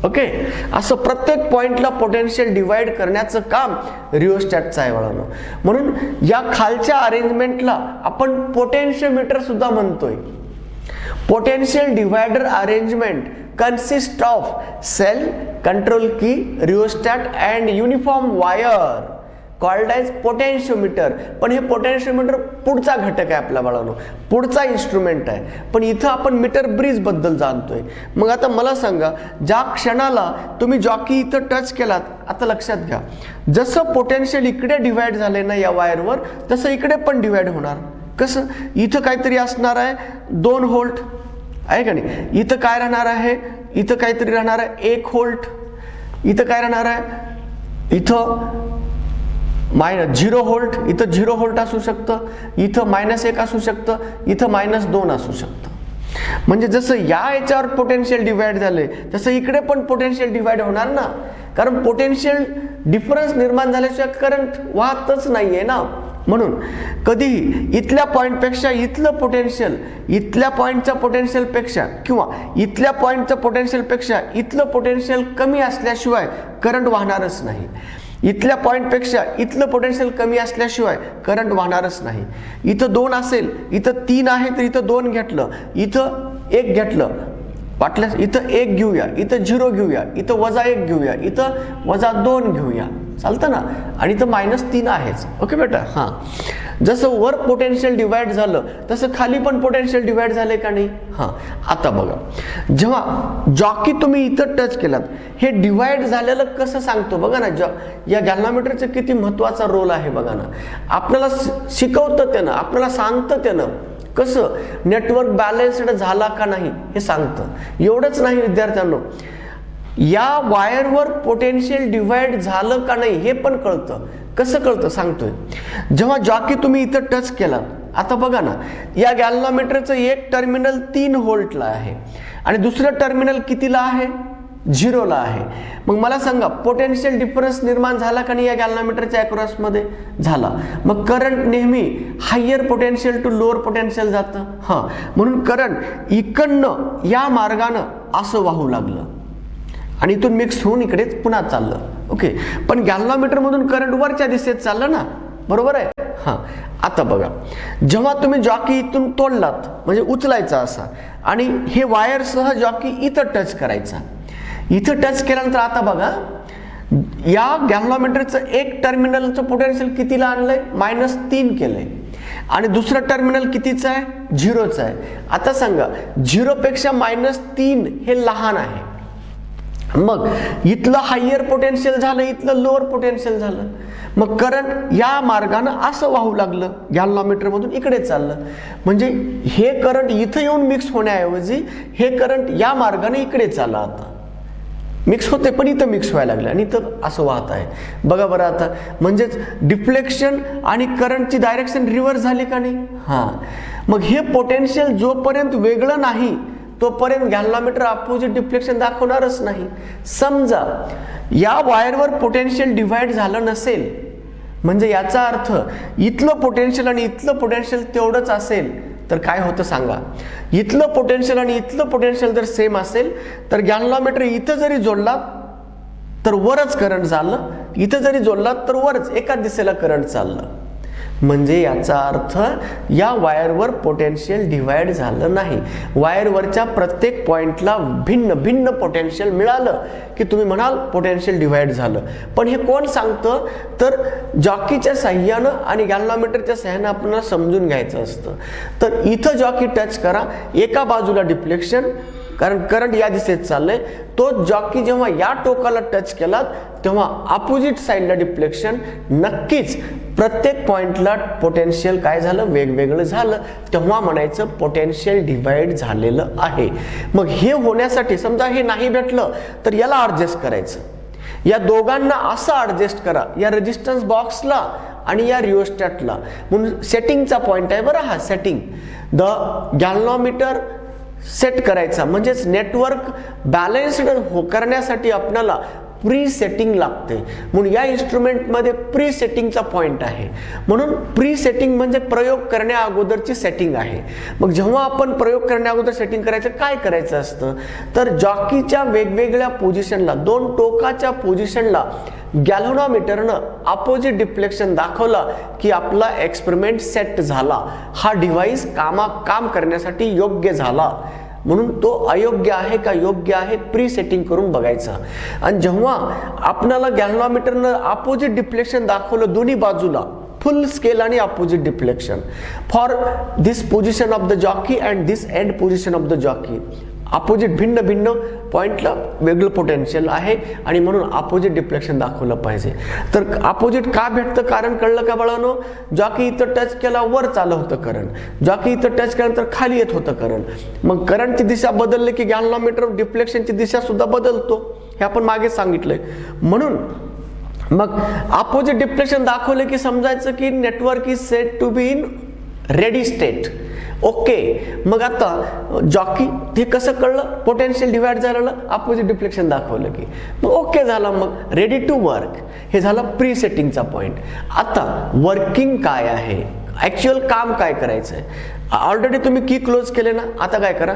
ओके, असं प्रत्येक पॉइंटला पोटेन्शियल डिवाइड करण्याचं काम रिओस्टॅटचं आहे बाळांनो. म्हणून या खालच्या अरेंजमेंटला आपण पोटेन्शियोमीटर सुद्धा म्हणतोय. Potential divider arrangement consists of cell, control key, rheostat and uniform wire called as potentiometer. पण हे पोटेन्शियोमीटर पुढचा घटक आहे आपल्या बाळांनो, पुढचा इन्स्ट्रुमेंट आहे. पण इथं आपण मीटर ब्रिज बद्दल जाणतोय. मग आता मला सांगा, ज्या क्षणाला तुम्ही जॉकी इथं टच केलात, आता लक्षात घ्या, जसं पोटेन्शियल इकडे डिवाइड झाले ना या वायरवर, तसं इकडे पण डिवाइड होणार. कसं, इथं काहीतरी असणार आहे 2 व्होल्ट आहे का नाही, इथं काय राहणार आहे, इथं काहीतरी राहणार आहे 1 व्होल्ट, इथं काय राहणार आहे, इथं -0 व्होल्ट, इथं 0 व्होल्ट असू शकतं, इथं -1 असू शकतं, इथं -2 असू शकतं. म्हणजे जसं या याच्यावर पोटेन्शियल डिवाइड झाले तसं इकडे पण पोटेन्शियल डिवाइड होणार ना, कारण पोटेन्शियल डिफरन्स निर्माण झाल्याशिवाय करंट वाहतच नाहीये ना. म्हणून कधीही इथल्या पॉइंटपेक्षा इथलं पोटेन्शियल, इथल्या पॉइंटच्या पोटेन्शियलपेक्षा किंवा इथल्या पॉइंटच्या पोटेन्शियलपेक्षा इथलं पोटेन्शियल कमी असल्याशिवाय करंट वाहणारच नाही. इथल्या पॉइंटपेक्षा इथलं पोटेन्शियल कमी असल्याशिवाय करंट वाहणारच नाही. इथं 2 असेल, इथं 3 आहे, तर इथं 2 घेतलं, इथं 1 घेतलं, वाटल्यास इथं 1 घेऊया, इथं 0 घेऊया, इथं -1 घेऊया, इथं -2 घेऊया, चालतं ना. आणि इथं -3 आहेच. ओके बेटा, हां, जसं वर पोटेन्शियल डिवाइड झालं तसं खाली पण पोटेन्शियल डिवाइड झाले का नाही. हां, आता बघा, जेव्हा जॉकी तुम्ही इथं टच केलात, हे डिवाइड झालेलं कसं सांगतो बघा ना. या गॅल्व्हनोमीटरचा किती महत्त्वाचा रोल आहे बघा ना. आपल्याला शिकवतं त्यानं, आपल्याला सांगतं त्यानं कसं नेटवर्क बॅलन्स्ड झाला का नाही हे सांगतं. एवढंच नाही विद्यार्थ्यांनो, या वायरवर पोटेन्शियल डिवाइड झालं का नाही हे पण कळतं. कसं कळतं सांगतोय. जेव्हा जॉकी तुम्ही इथं टच केलात, आता बघा ना, या गॅल्व्हनोमीटरचं एक टर्मिनल 3 व्होल्टला आहे आणि दुसरं टर्मिनल कितीला आहे, 0ला आहे. मग मला सांगा, पोटेन्शियल डिफरन्स निर्माण झाला का नाही या गॅल्व्हनोमीटरच्या अक्रॉसमध्ये, झाला. मग करंट नेहमी higher potential to lower potential जातं. हां, म्हणून करंट इकडनं या मार्गानं असं वाहू लागलं आणि इथून मिक्स होऊन इकडेच पुन्हा चाललं. ओके, पण गॅल्व्हनोमीटर मधून करंट वरच्या दिशेत चाललं ना, बरोबर आहे. हां, आता बघा, जेव्हा तुम्ही जॉकी इथून तोडलात, म्हणजे उचलायचा असा, आणि हे वायरसह जॉकी इथं टच करायचा. इथं टच केल्यानंतर आता बघा, या गॅल्व्हनोमीटरचं एक टर्मिनलचं पोटेन्शियल कितीला आणलंय, -3 केलंय आणि दुसरं टर्मिनल कितीचं आहे, 0चं आहे. आता सांगा, 0 पेक्षा -3 हे लहान आहे. मग इथलं हायर पोटेन्शियल झालं, इथलं लोअर पोटेन्शियल झालं. मग करंट या मार्गानं असं वाहू लागलं, गॅल्व्हनोमीटर मधून इकडे चाललं. म्हणजे हे करंट इथं येऊन मिक्स होण्याऐवजी हे करंट या मार्गाने इकडे चाललं. आता मिक्स होते पण इथं मिक्स व्हायला लागलं आणि इथं असं वाहत आहे. बघा बरं आता, म्हणजेच डिफ्लेक्शन आणि करंटची डायरेक्शन रिव्हर्स झाली का नाही. हां, मग हे पोटेन्शियल जोपर्यंत वेगळं नाही तोपर्यंत गॅल्व्हनोमीटर अपोजिट डिफ्लेक्शन दाखवणारच नाही. समजा या वायरवर पोटेन्शियल डिवाइड झालं नसेल, म्हणजे याचा अर्थ इथलं पोटेन्शियल आणि इथलं पोटेन्शियल तेवढंच असेल, तर काय होतं सांगा. इथलं पोटेन्शियल आणि इथलं पोटेन्शियल जर सेम असेल तर गॅल्व्हनोमीटर इथं जरी जोडला तर वरच करंट चाललं, इथं जरी जोडला तर वरच एकाच दिशेला करंट चाललं. म्हणजे याचा अर्थ या वायरवर पोटेन्शियल डिवाइड झालं नाही. वायरवरच्या प्रत्येक पॉइंटला भिन्न भिन्न पोटेन्शियल मिळालं की तुम्ही म्हणाल पोटेन्शियल डिवाइड झालं. पण हे कोण सांगतं, तर जॉकीच्या साह्यानं आणि गॅल्व्हनोमीटरच्या साह्यानं आपल्याला समजून घ्यायचं असतं. तर इथं जॉकी टच करा, एका बाजूला डिफ्लेक्शन, कारण करंट या दिशेत चाललंय. तो जॉकी जेव्हा या टोकाला टच केला तेव्हा अपोजिट साईडला डिफ्लेक्शन. नक्कीच प्रत्येक पॉइंटला पोटेन्शियल काय झालं, वेगवेगळं झालं, तेव्हा म्हणायचं पोटेन्शियल डिवाइड झालेलं आहे. मग हे होण्यासाठी समजा हे नाही भेटलं तर याला ऍडजस्ट करायचं. या दोघांना असं ऍडजस्ट करा, या रेजिस्टन्स बॉक्सला आणि या रिओस्टॅटला. म्हणून सेटिंगचा पॉइंट आहे बरं हा. सेटिंग द गॅल्व्हनोमीटर सेट करायचा, म्हणजेच नेटवर्क बॅलन्स्ड करण्यासाठी आपल्याला प्री सेटिंग लागते. म्हणून या इन्स्ट्रुमेंटमध्ये प्री सेटिंगचा पॉइंट आहे. म्हणून प्री सेटिंग म्हणजे प्रयोग करण्या अगोदरची सेटिंग आहे. मग जेव्हा आपण प्रयोग करण्या अगोदर सेटिंग करायचं, काय करायचं असतं, तर जॉकीच्या वेगवेगळ्या पोझिशनला, दोन टोकाच्या पोझिशनला गॅल्व्हनोमीटरनं अपोजिट डिफ्लेक्शन दाखवला की आपला एक्सपेरिमेंट सेट झाला, हा डिव्हाइस काम करण्यासाठी योग्य झाला. म्हणून तो अयोग्य आहे का योग्य आहे प्री सेटिंग करून बघायचा. आणि जेव्हा आपल्याला गॅल्व्हनोमीटरनं अपोजिट डिफ्लेक्शन दाखवलं दोन्ही बाजूला, फुल स्केल आणि opposite deflection for this position of the jockey and this end position of the jockey, opposite भिन्न भिन्न पॉइंटला वेगळं पोटेन्शियल आहे आणि म्हणून अपोजिट डिफ्लेक्शन दाखवलं पाहिजे. तर अपोजिट का भेटतं, कारण कळलं का बाळांनो, जॉकी इथं टच केला वर चालू होतं करंट, जॉकी इथं टच केल्यानंतर खाली येत होतं करंट. मग करंटची दिशा बदलली की गॅल्व्हनोमीटर डिफ्लेक्शनची दिशा सुद्धा बदलतो, हे आपण मागे सांगितलंय. म्हणून मग अपोजिट डिफ्लेक्शन दाखवले की समजायचं की network is set to be in ready state. Okay, मग आता जॉकी हे कसं कळलं, पोटेन्शियल डिवाइड झालेलं, अपोजिट डिफ्लेक्शन दाखवलं की मग ओके झालं, मग रेडी टू वर्क. हे झालं प्री सेटिंगचा पॉइंट. आता वर्किंग काय आहे, ऍक्च्युअल काम काय करायचं आहे. ऑलरेडी तुम्ही की क्लोज केले ना, आता काय करा,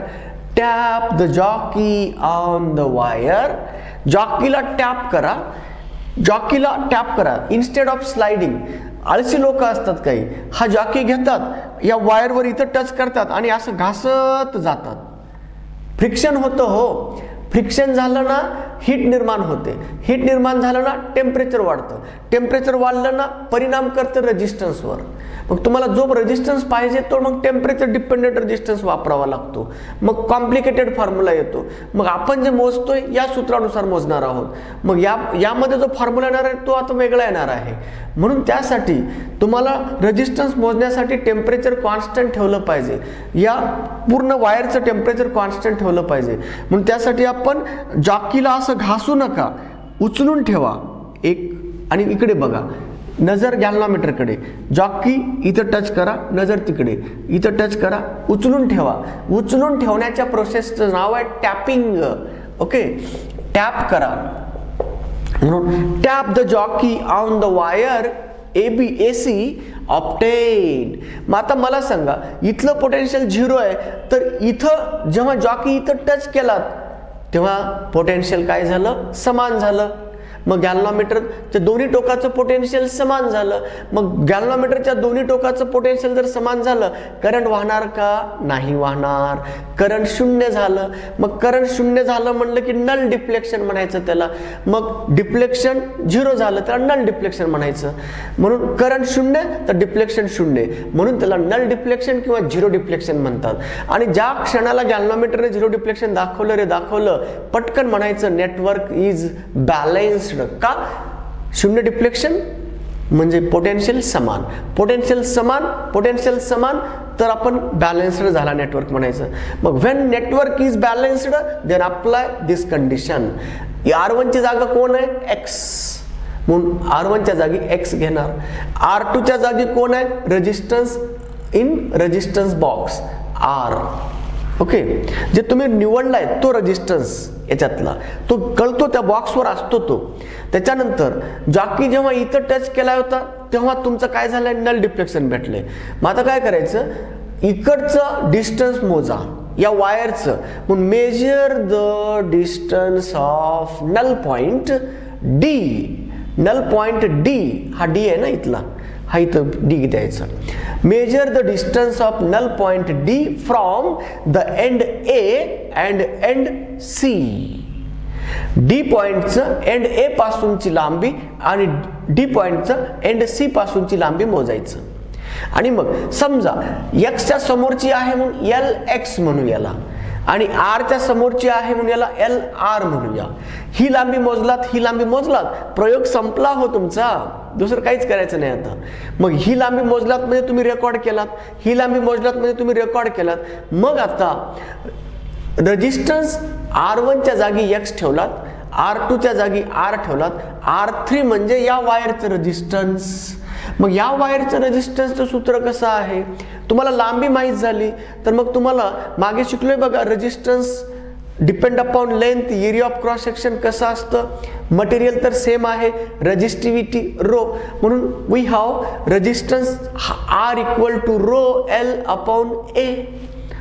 tap the jockey on the wire. जॉकीला टॅप करा, जॉकीला टॅप करा इन्स्टेड ऑफ स्लाइडिंग. आळशी लोक असतात काही, हा जॉकी घेतात, या वायरवर इथं टच करतात आणि असं घासत जातात. फ्रिक्शन होतं, हो फ्रिक्शन झालं ना हीट निर्माण होते, हीट निर्माण झालं ना टेम्परेचर वाढतं, टेम्परेचर वाढलं ना परिणाम करतं रेजिस्टन्सवर. मग तुम्हाला जो रेजिस्टन्स पाहिजे तो मग टेम्परेचर डिपेंडेंट रेजिस्टन्स वापरावा लागतो. मग कॉम्प्लिकेटेड फॉर्म्युला येतो. मग आपण जे मोजतोय या सूत्रानुसार मोजणार आहोत. मग यामध्ये जो फॉर्म्युला येणार आहे तो आता वेगळा येणार आहे. म्हणून त्यासाठी तुम्हाला रेजिस्टन्स मोजण्यासाठी टेम्परेचर कॉन्स्टंट ठेवलं पाहिजे, या पूर्ण वायरचं टेम्परेचर कॉन्स्टंट ठेवलं पाहिजे. म्हणून त्यासाठी आपण जॉकीला असं घासू नका, उचलून ठेवा एक, आणि इकडे बघा, नजर गॅल्व्हनोमीटरकडे, जॉकी इथं टच करा, नजर तिकडे, इथं टच करा, उचलून ठेवा. उचलून ठेवण्याच्या प्रोसेसचं नाव आहे टॅपिंग. ओके, टॅप करा. म्हणून tap the jockey on the wire AC obtain. मग आता मला सांगा, इथलं पोटेन्शियल 0 आहे, तर इथं जेव्हा जॉकी इथं टच केलात तेव्हा पोटेन्शियल काय झालं, समान झालं. मग गॅल्व्हनोमीटरच्या दोन्ही टोकाचं पोटेन्शियल समान झालं. मग गॅल्व्हनोमीटरच्या दोन्ही टोकाचं पोटेन्शियल जर समान झालं, करंट वाहणार का, नाही वाहणार, करंट शून्य झालं. मग करंट शून्य झालं म्हणलं की नल डिफ्लेक्शन म्हणायचं त्याला. मग डिफ्लेक्शन 0 झालं तर नल डिफ्लेक्शन म्हणायचं. म्हणून करंट शून्य तर डिफ्लेक्शन शून्य, म्हणून त्याला नल डिफ्लेक्शन किंवा 0 डिफ्लेक्शन म्हणतात. आणि ज्या क्षणाला गॅल्व्हनोमीटरने 0 डिफ्लेक्शन दाखवलं रे दाखवलं, पटकन म्हणायचं नेटवर्क इज बॅलन्स्ड. का, शून्य डिफ्लेक्शन म्हणजे पोटेन्शियल समान, पोटेन्शियल समान, पोटेन्शियल समान, तर आपण बॅलन्स्ड झाला नेटवर्क म्हणायचं. मग when network is balanced then apply this condition. R1 ची जागा कोण आहे, X, म्हणून R1 च्या जागी X घेणार. R2 च्या जागी कोण आहे, resistance in resistance box R. Okay, जे तुम्ही निवडलाय तो रेजिस्टन्स याच्यातला तो कळतो, त्या बॉक्सवर असतो तो. त्याच्यानंतर जॉकी जेव्हा इथं टच केला होता तेव्हा तुमचं काय झालंय, नल डिफ्लेक्शन भेटलंय. मग आता काय करायचं, इकडचं डिस्टन्स मोजा या वायरचं. म्हणून measure the distance of null point D, null point D, हा डी आहे ना इथला, हा इथं डी द्यायचा. Measure the distance of null point D from the end A and end C. D पॉइंटचं एंड ए पासूनची लांबी आणि डी पॉइंटचं एंड सी पासूनची लांबी मोजायचं. आणि मग समजा एक्सच्या समोरची आहे म्हणून एल एक्स म्हणू याला, आणि आरच्या समोरची आहे म्हणून याला एल आर म्हणूया. ही लांबी मोजलात, ही लांबी मोजलात, प्रयोग संपला हो तुमचा, दुसरं काहीच करायचं नाही आता. मग ही लांबी मोजलात म्हणजे तुम्ही रेकॉर्ड केलात, ही लांबी मोजलात म्हणजे तुम्ही रेकॉर्ड केलात. मग आता रेजिस्टन्स R1 च्या जागी x ठेवलात, R2 च्या जागी R ठेवलात, R3 म्हणजे या वायरचं रेजिस्टन्स. मग या वायरचं रेजिस्टन्सचं सूत्र कसं आहे, तुम्हाला लांबी माहीत झाली तर मग तुम्हाला मागे शिकलोय बघा, resistance depend upon length, area of cross section कसं असतं. मटेरियल तर सेम आहे, रेजिस्टिव्हिटी रो, म्हणून we have resistance R equal to rho L upon A.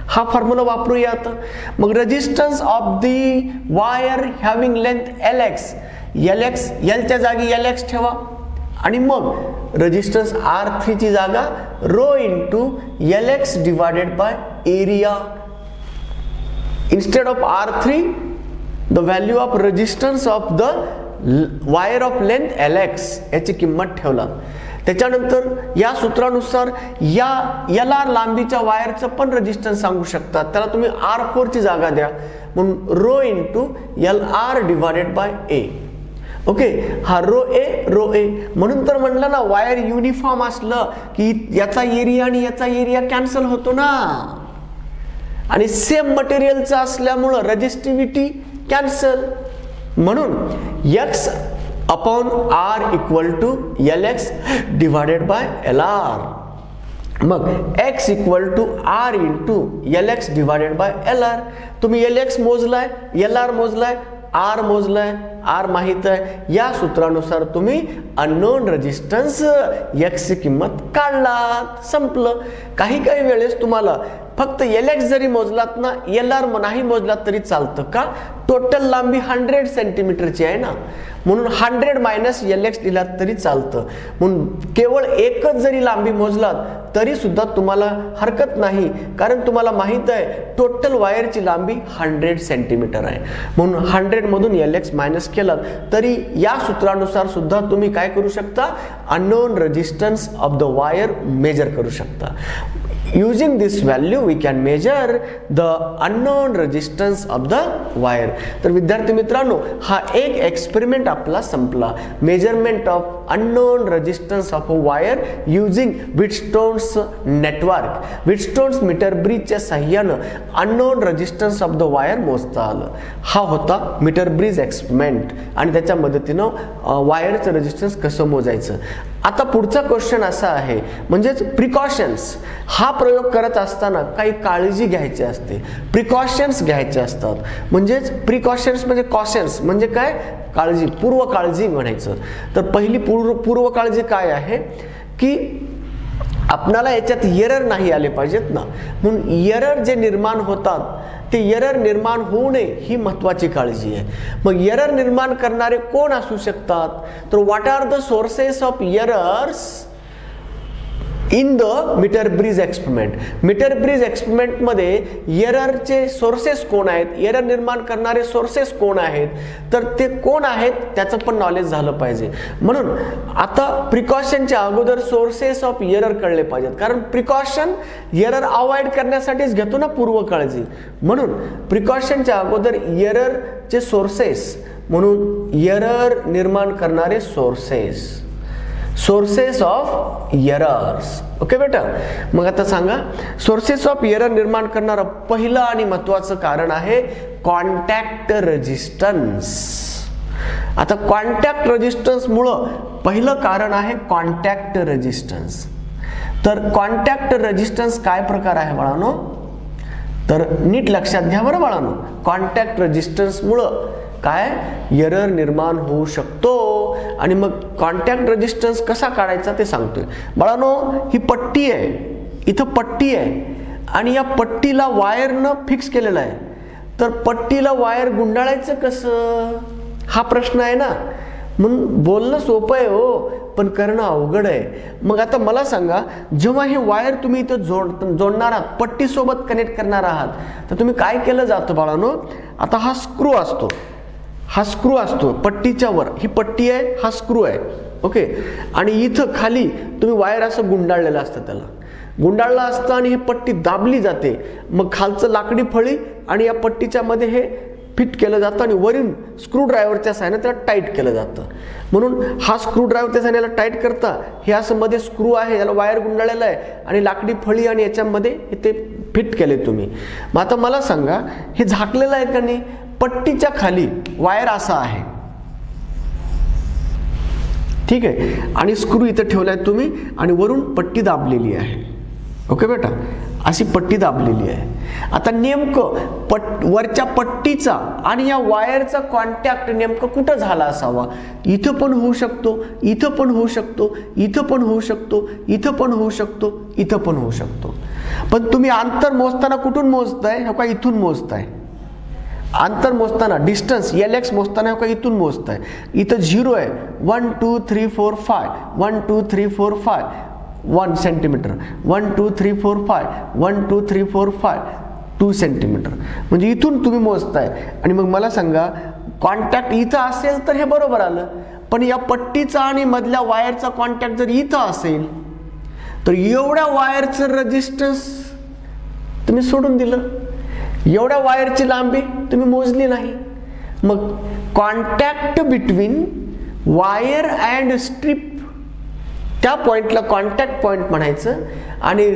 हा फॉर्म्युला वापरूया आता. मग resistance of the wire having length L X, एलच्या जागी एल एक्स ठेवा, आणि मग रेजिस्टन्स R3 ची जागा rho into L X divided by area. Instead of R3 the value of resistance of the wire of length L X याची किंमत ठेवला. त्याच्यानंतर या सूत्रानुसार या एल आर लांबीच्या वायरचं पण रेजिस्टन्स सांगू शकतात, त्याला तुम्ही R4 ची जागा द्या, म्हणून rho into L R divided by A. Okay, हा रो ए म्हणून तर म्हणलं ना, वायर युनिफॉर्म असलं की याचा एरिया आणि याचा एरिया कॅन्सल होतो ना, आणि सेम मटेरियलचं असल्यामुळं रेजिस्टिव्हिटी कॅन्सल. म्हणून X upon R equal to L X divided by L R. मग x equal to R into L X divided by L R. तुम्ही एल एक्स मोजलाय, एल आर मोजलाय, आर मोजलाय, आर माहित आहे. या सूत्रानुसार तुम्ही अननोन रेजिस्टन्स एक्स ची किंमत काढलात, संपलं. काही वेळेस तुम्हाला फक्त एल एक्स जरी मोजलात ना, एल आर नाही मोजलात तरी चालतं. का, टोटल लांबी 100 सेंटीमीटरची आहे ना, म्हणून 100 मायनस एल एक्स दिलात तरी चालतं. म्हणून केवळ एकच जरी लांबी मोजलात तरी सुद्धा तुम्हाला हरकत नाही, कारण तुम्हाला माहित आहे टोटल वायरची लांबी 100 सेंटीमीटर आहे. म्हणून 100 मधून एल एक्स मायनस केलात तरी या सूत्रानुसार सुद्धा तुम्ही काय करू शकता, unknown resistance of the wire measure करू शकता. Using this value we can measure the unknown resistance of the wire. तर विद्यार्थी मित्रांनो, हा एक एक्सपेरिमेंट आपला संपला. Measurement of unknown resistance of a wire using Wheatstone's network. Wheatstone's meter ब्रिजच्या साह्यानं unknown resistance of the wire मोजता आलं. हा होता मीटर ब्रिज एक्सपेरिमेंट, आणि त्याच्या मदतीनं वायरचं रेजिस्टन्स कसं मोजायचं. आता पुढचा क्वेश्चन असा आहे, म्हणजेच प्रिकॉशन्स. हा प्रयोग करत असताना काही काळजी घ्यायची असते, प्रिकॉशन्स घ्यायचे असतात. म्हणजेच प्रिकॉशन्स म्हणजे कॉशन्स म्हणजे काय, काळजी, पूर्व काळजी म्हणायचं. तर पहिली पूर्व काळजी काय आहे की आपणाला याच्यात एरर नाही आले पाहिजेत ना, म्हणून एरर जे निर्माण होतात ते एरर निर्माण होऊ नये ही महत्वाची काळजी आहे. मग एरर निर्माण करणारे कोण असू शकतात, तर what are the sources of errors in the metre bridge experiment. Metre bridge experiment मध्ये एररचे सोर्सेस कोण आहेत, एरर निर्माण करणारे सोर्सेस कोण आहेत, तर ते कोण आहेत त्याचं पण नॉलेज झालं पाहिजे. म्हणून आता प्रिकॉशनच्या अगोदर सोर्सेस ऑफ एरर कळले पाहिजेत, कारण प्रिकॉशन एरर अवॉइड करण्यासाठीच घेतो ना पूर्व काळजी. म्हणून प्रिकॉशनच्या अगोदर एररचे सोर्सेस, म्हणून एरर निर्माण करणारे सोर्सेस ऑफ एरर्स. ओके बेटा, मग आता सांगा, सोर्सेस ऑफ एरर निर्माण करणारं पहिलं आणि महत्वाचं कारण आहे कॉन्टॅक्ट रेजिस्टन्स. आता कॉन्टॅक्ट रेजिस्टन्स मुळे पहिलं कारण आहे कॉन्टॅक्ट रेजिस्टन्स. तर कॉन्टॅक्ट रेजिस्टन्स काय प्रकार आहे बाळांनो, तर नीट लक्षात घ्या बरं बाळांनो. कॉन्टॅक्ट रेजिस्टन्स मुळे काय एरर निर्माण होऊ शकतो, आणि मग कॉन्टॅक्ट रेजिस्टन्स कसा काढायचा ते सांगतोय. बाळांनो, ही पट्टी आहे, इथं पट्टी आहे, आणि या पट्टीला वायरनं फिक्स केलेलं आहे. तर पट्टीला वायर गुंडाळायचं कसं, हा प्रश्न आहे ना. म्हणून बोलणं सोपं आहे हो, पण करणं अवघड आहे. मग आता मला सांगा, जेव्हा हे वायर तुम्ही इथं जोडणार आहात, पट्टीसोबत कनेक्ट करणार आहात, तर तुम्ही काय केलं जातं बाळांनो, आता हा स्क्रू असतो, हा स्क्रू असतो पट्टीच्या वर, ही पट्टी आहे, हा स्क्रू आहे, ओके. आणि इथं खाली तुम्ही वायर असं गुंडाळलेलं असतं, त्याला गुंडाळलं असतं आणि ही पट्टी दाबली जाते. मग खालचं लाकडी फळी आणि या पट्टीच्या मध्ये हे फिट केलं जातं आणि वरून स्क्रू ड्रायव्हरच्या साहाय्याने त्याला टाईट केलं जातं. म्हणून हा स्क्रू ड्रायव्हरच्या साहाय्याने टाईट करता, हे असं मध्ये स्क्रू आहे, याला वायर गुंडाळलेलं आहे आणि लाकडी फळी आणि याच्यामध्ये ते फिट केले तुम्ही. मग आता मला सांगा, हे झाकलेलं आहे का नाही, पट्टीच्या खाली वायर असा आहे, ठीक आहे, आणि स्क्रू इथं ठेवलाय तुम्ही आणि वरून पट्टी दाबलेली आहे, ओके बेटा, अशी पट्टी दाबलेली आहे. आता नेमकं वरच्या पट्टीचा आणि या वायरचा कॉन्टॅक्ट नेमकं कुठं झाला असावा? इथं पण होऊ शकतो, इथं पण होऊ शकतो, इथं पण होऊ शकतो, इथं पण होऊ शकतो, इथं पण होऊ शकतो. पण तुम्ही अंतर मोजताना कुठून मोजताय? हो का, इथून मोजताय. अंतर मोजताना डिस्टन्स LX मोजताना हो का, इथून मोजताय. इथं 0 आहे, 1 2 3 4 5, 1 2 3 4 5, 1 सेंटीमीटर, 1 2 3 4 5, 1 2 3 4 5, 2 सेंटीमीटर. म्हणजे इथून तुम्ही मोजताय. आणि मग मला सांगा, कॉन्टॅक्ट इथं असेल तर हे बरोबर आलं, पण या पट्टीचा आणि मधल्या वायरचा कॉन्टॅक्ट जर इथं असेल तर एवढ्या वायरचं रेजिस्टन्स तुम्ही सोडून दिलं, एवढ्या वायरची लांबी तुम्ही मोजली नाही. मग contact between wire and strip, त्या पॉइंटला कॉन्टॅक्ट पॉइंट म्हणायचं. आणि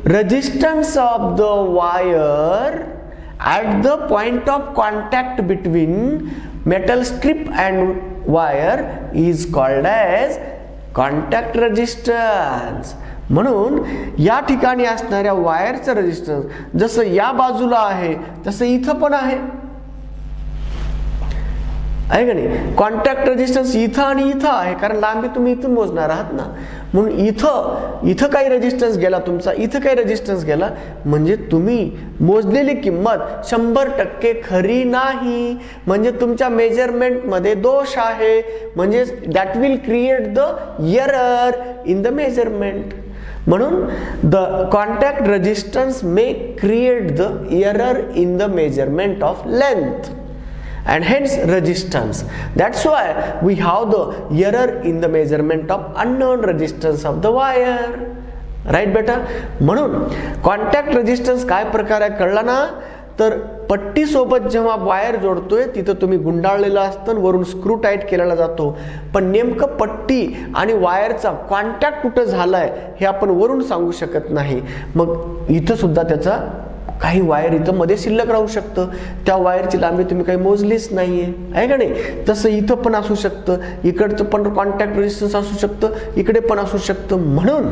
resistance of the wire at the point of contact between metal strip and wire is called as contact resistance. म्हणून या ठिकाणी असणाऱ्या वायरचं रेजिस्टन्स जसं या बाजूला आहे तसं इथं पण आहे का नाही? कॉन्टॅक्ट रेजिस्टन्स इथं आणि इथं आहे, कारण लांबी तुम्ही इथून मोजणार आहात ना. म्हणून इथं काही रेजिस्टन्स गेला तुमचा, इथं काही रेजिस्टन्स गेला, म्हणजे तुम्ही मोजलेली किंमत 100% खरी नाही. म्हणजे तुमच्या मेजरमेंटमध्ये दोष आहे. म्हणजे that will create the error in the measurement. म्हणून the contact resistance may create the error in the measurement of length and hence resistance. That's why we have the error in the measurement of unknown resistance of the wire. Right बेटा? म्हणून contact resistance काय प्रकार आहे कळला ना? तर पट्टी सोबत जेव्हा वायर जोडतोय तिथं तुम्ही गुंडाळलेलं असतं, वरून स्क्रू टाईट केलेला जातो. पण नेमकं पट्टी आणि वायरचा कॉन्टॅक्ट कुठं झालाय हे आपण वरून सांगू शकत नाही. मग इथं सुद्धा त्याचा काही वायर इथं मध्ये शिल्लक राहू शकतं, त्या वायरची लांबी तुम्ही काही मोजलीच नाहीये, आहे का नाही? तसं इथं पण असू शकतं, इकडचं पण कॉन्टॅक्ट रेजिस्टन्स असू शकतं, इकडे पण असू शकतं. म्हणून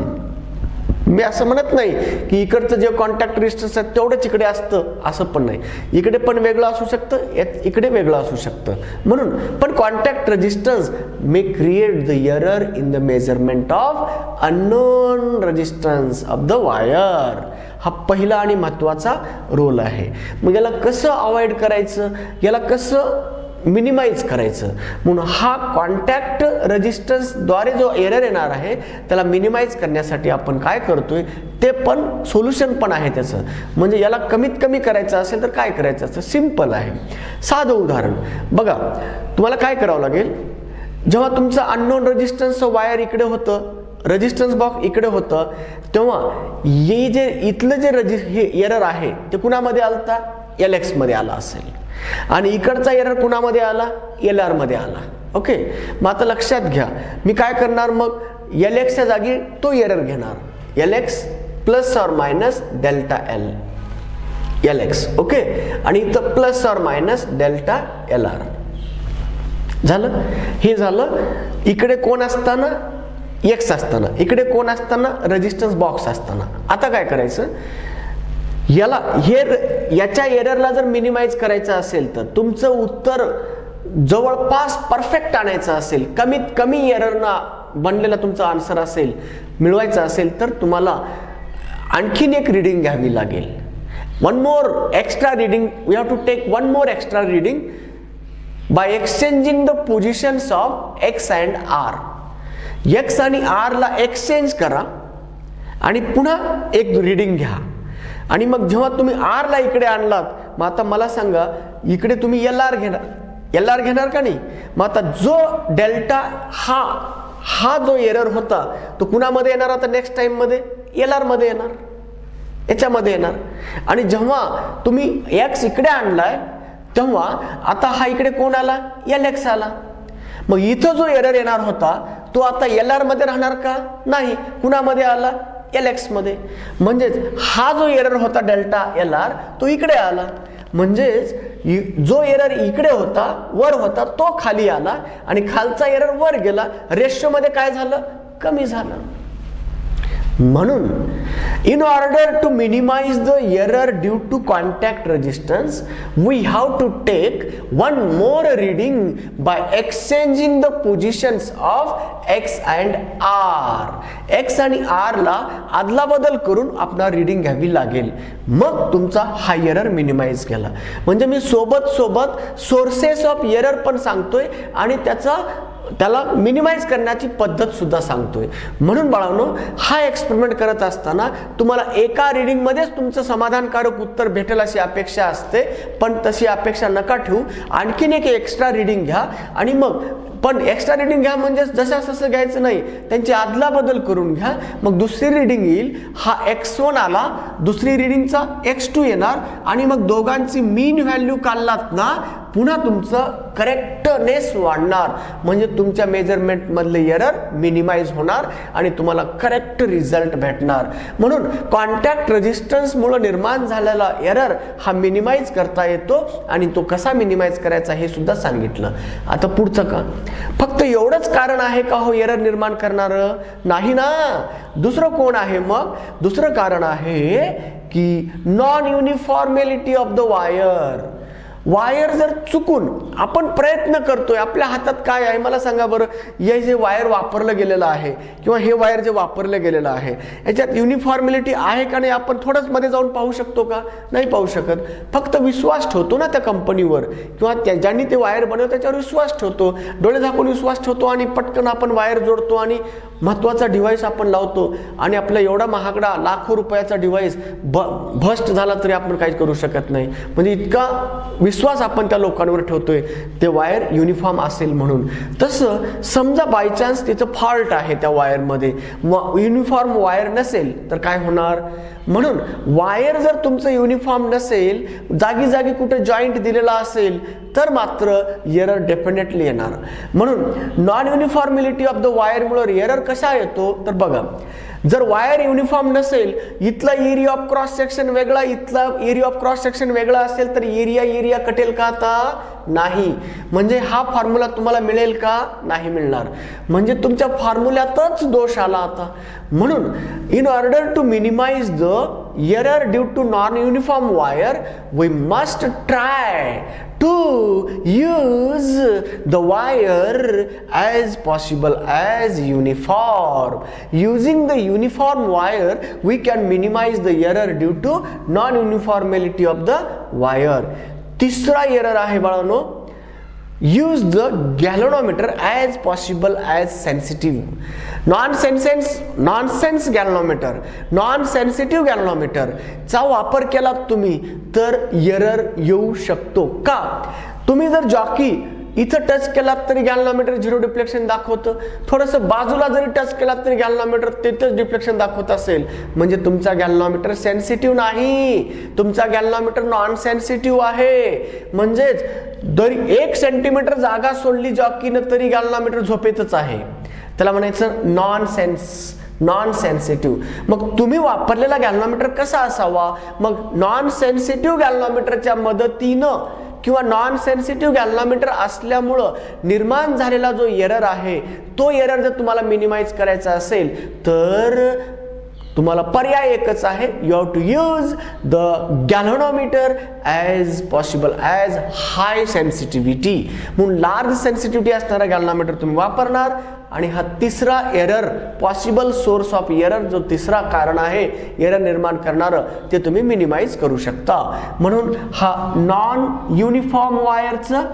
मी असं म्हणत नाही की इकडचं जे कॉन्टॅक्ट रेजिस्टन्स आहे तेवढंच इकडे असतं, असं पण नाही. इकडे पण वेगळं असू शकतं, इकडे वेगळं असू शकतं. म्हणून पण contact resistance may create the error in the measurement of unknown resistance of the wire. हा पहिला आणि महत्त्वाचा रोल आहे. मग याला कसं अवॉइड करायचं, याला कसं मिनिमाइज करायचं, म्हणून हा कॉन्टॅक्ट रेजिस्टन्सद्वारे जो एरर येणार आहे त्याला मिनिमाइज करण्यासाठी आपण काय करतोय ते पण सोल्युशन पण आहे त्याचं. म्हणजे याला कमीत कमी करायचं असेल तर काय करायचं असतं? सिंपल आहे. साधं उदाहरण बघा, तुम्हाला काय करावं लागेल, जेव्हा तुमचं अननोन रेजिस्टन्सचं वायर इकडे होतं, रेजिस्टन्स बॉक्स इकडे होतं, तेव्हा हे जे इथलं जे हे एरर आहे ते कुणामध्ये आलता? LX मध्ये आला असेल. आणि इकडचा एरर कुणामध्ये आला? LR मध्ये आला. ओके, मग आता लक्षात घ्या, मी काय करणार, मग LX च्या जागी तो एरर घेणार, LX plus or minus delta L LX. Okay, आणि इथं plus or minus delta LR झालं. हे झालं इकडे कोण असताना? X असताना. इकडे कोण असताना? रेजिस्टन्स बॉक्स असताना. आता काय करायचं, याच्या एररला जर मिनिमाइज करायचं असेल तर तुमचं उत्तर जवळपास परफेक्ट आणायचं असेल, कमीत कमी एररना बनलेला तुमचा आन्सर असेल, मिळवायचा असेल तर तुम्हाला आणखीन एक रीडिंग घ्यावी लागेल. One more extra reading, we have to take one more extra reading by exchanging the positions of X and R. X आणि आर ला एक्सचेंज करा आणि पुन्हा एक रीडिंग घ्या. आणि मग जेव्हा तुम्ही आर ला इकडे आणलात, मग आता मला सांगा इकडे तुम्ही एल आर घेणार का नाही. मग आता जो डेल्टा हा जो एरर होता तो कुणामध्ये येणार, आता नेक्स्ट टाइम मध्ये एल आर मध्ये येणार, याच्यामध्ये येणार. आणि जेव्हा तुम्ही एक्स इकडे आणलाय तेव्हा आता हा इकडे कोण आला, एल एक्स आला. मग इथं जो एरर येणार होता तो आता एल आर मध्ये राहणार का, नाही, कुणामध्ये आला, एल एक्स मध्ये. म्हणजेच हा जो एरर होता डेल्टा एल आर तो इकडे आला. म्हणजेच जो एरर इकडे होता वर होता तो खाली आला आणि खालचा एरर वर गेला. रेशो मध्ये काय झालं, कमी झालं. म्हणून in order to minimize the error due to contact resistance, we have to take one more reading by exchanging the positions of x and r. x आणि r ला आदला बदल करून आपला रीडिंग घ्यावी लागेल. मग तुमचा हा एरर मिनिमाइज केला. म्हणजे मी सोबत सोर्सेस ऑफ एरर पण सांगतोय आणि त्याला मिनिमाइज करण्याची पद्धत सुद्धा सांगतोय. म्हणून बाळांनो, हा एक्सपेरिमेंट करत असताना तुम्हाला एका रीडिंग मध्येच तुमचं समाधानकारक उत्तर भेटेल अशी अपेक्षा असते, पण तशी अपेक्षा नका ठेवू. आणखीन एक एक्स्ट्रा रीडिंग घ्या. आणि मग पण एक्स्ट्रा रीडिंग घ्या म्हणजे जसं घ्यायचं नाही, त्यांची आदला बदल करून घ्या. मग दुसरी रीडिंग येईल, हा x1 आला, दुसरी रीडिंगचा x2 येणार आणि मग दोघांची मीन व्हॅल्यू काढलात ना, पुन्हा तुमचं करेक्टनेस वाढणार. म्हणजे तुमच्या मेजरमेंट मधले एरर मिनिमाइज होणार आणि तुम्हाला करेक्ट रिझल्ट भेटणार. म्हणून कॉन्टॅक्ट रेझिस्टन्स मुळे निर्माण झालेला एरर हा मिनिमाइज करता येतो आणि तो कसा मिनिमाइज करायचा हे सुद्धा सांगितलं. आता पुढचं का, फक्त एवढंच कारण आहे का हो एरर निर्माण करणार, नाही ना. दुसरं कोण आहे, मग दुसरं कारण आहे की नॉन युनिफॉर्मॅलिटी ऑफ द वायर जर चुकून आपण प्रयत्न करतोय, आपल्या हातात काय आहे मला सांगा बरं. हे जे वायर वापरलं गेलेलं आहे किंवा हे वायर जे वापरलं गेलेलं आहे याच्यात युनिफॉर्मॅलिटी आहे का नाही, आपण थोडंच मध्ये जाऊन पाहू शकतो का, नाही पाहू शकत. फक्त विश्वास ठेवतो ना त्या कंपनीवर किंवा ज्यांनी ते वायर बनवलं त्याच्यावर विश्वास ठेवतो, डोळे झाकून विश्वास ठेवतो आणि पटकन आपण वायर जोडतो आणि महत्वाचा डिव्हाइस आपण लावतो. आणि आपला एवढा महागडा लाखो रुपयाचा डिव्हाइस भ्रष्ट झाला तरी आपण काहीच करू शकत नाही. म्हणजे इतका विश्वास आपण त्या लोकांवर ठेवतोय ते वायर युनिफॉर्म असेल म्हणून. तसं समजा बाय चान्स तिचं फॉल्ट आहे त्या वायरमध्ये, युनिफॉर्म वायर नसेल तर काय होणार. म्हणून वायर जर तुमचं युनिफॉर्म नसेल, जागी जागी कुठे जॉईंट दिलेला असेल तर मात्र एरर डेफिनेटली येणार. म्हणून नॉन युनिफॉर्मॅलिटी ऑफ द वायरमुळे एरर कसा येतो तर बघा, जर वायर युनिफॉर्म नसेल, इथला एरिया ऑफ क्रॉस सेक्शन वेगळा, इथला एरिया ऑफ क्रॉस सेक्शन वेगळा असेल तर एरिया कटेल का, आता नाही. म्हणजे हा फॉर्म्युला तुम्हाला मिळेल का, नाही मिळणार. म्हणजे तुमच्या फॉर्म्युल्यातच दोष आला आता. म्हणून in order to minimise the error due to non-uniform wire, we must try to use the wire as possible as uniform. Using the uniform wire, we can minimize the error due to non-uniformity of the wire. तिसरा error आहे बाळांनो, use the galvanometer as possible as sensitive. Nonsense galvanometer, non sensitive galvanometer चा वापर केला तुम्ही तर error येऊ शकतो का. तुम्ही जर जॉकी इथं टच केलात तरी गॅल्व्हनोमीटर झिरो डिफ्लेक्शन दाखवतं, थोडंसं बाजूला जरी टच केलात तरी गॅल्व्हनोमीटर तिथंच डिफ्लेक्शन दाखवत असेल, म्हणजे तुमचा गॅल्व्हनोमीटर सेन्सिटिव्ह नाही, तुमचा गॅल्व्हनोमीटर नॉन सेन्सिटिव्ह आहे. म्हणजेच जरी 1 सेंटीमीटर जागा सोडली जॉकीनं तरी गॅल्व्हनोमीटर झोपेतच आहे. त्याला म्हणायचं नॉन सेन्सिटिव्ह. मग तुम्ही वापरलेला गॅल्व्हनोमीटर कसा असावा, मग नॉन सेन्सिटिव्ह गॅल्व्हनोमीटरच्या मदतीनं किंवा नॉन सेन्सिटिव्ह गॅल्व्हनोमीटर असल्यामुळं निर्माण झालेला जो एरर आहे तो एरर जर तुम्हाला मिनिमाइज करायचा असेल तर तुम्हाला पर्याय एकच आहे, you have to use the galvanometer as possible as high sensitivity. म्हणून लार्ज सेन्सिटिव्हिटी असणारा गॅल्व्हनोमीटर तुम्ही वापरणार. आणि हा तिसरा error, possible source of error, जो तिसरा कारण आहे एरर निर्माण करणारं, ते तुम्ही मिनिमाइज करू शकता. म्हणून हा नॉन युनिफॉर्म वायरचं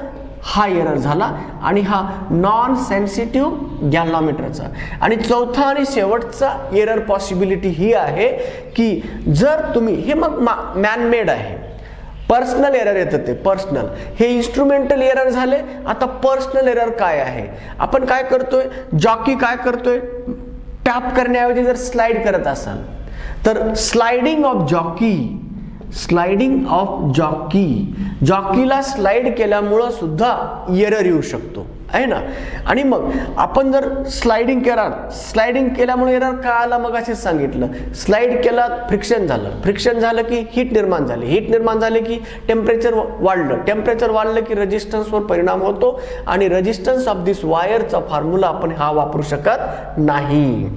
हा एरर झाला आणि हा नॉन सेन्सिटिव्ह गॅल्व्हनोमीटरचा. आणि चौथा आणि शेवटचा एरर पॉसिबिलिटी ही आहे की जर तुम्ही हे मग मॅनमेड आहे, पर्सनल एरर येतं, ते पर्सनल, हे इन्स्ट्रुमेंटल एरर झाले. आता पर्सनल एरर काय आहे? आपण काय करतोय, जॉकी काय करतोय, टॅप करण्याऐवजी जर स्लाइड करत असाल तर स्लाइडिंग ऑफ जॉकी, जॉकीला स्लाइड केल्यामुळं सुद्धा एरर येऊ शकतो आहे ना. आणि मग आपण जर स्लाइडिंग केल्यामुळे एरर का आला, मग असेच सांगितलं, स्लाइड केला, फ्रिक्शन झालं की हीट निर्माण झाले की टेम्परेचर वाढलं की रेजिस्टन्सवर परिणाम होतो आणि रेजिस्टन्स ऑफ दिस वायरचा फॉर्म्युला आपण हा वापरू शकत नाही.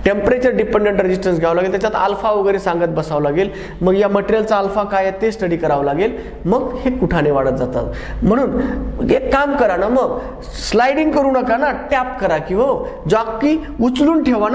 टेम्परेचर डिपेंडंट रेजिस्टन्स घ्यावं लागेल, त्याच्यात अल्फा वगैरे सांगत बसावं लागेल, मग या मटेरियलचा अल्फा काय आहे ते स्टडी करावं लागेल, मग हे कुठाने वाढत जातात. म्हणून एक काम करा ना, मग स्लाइडिंग करू नका ना, टॅप करा की हो, जॉकी उचलून ठेवा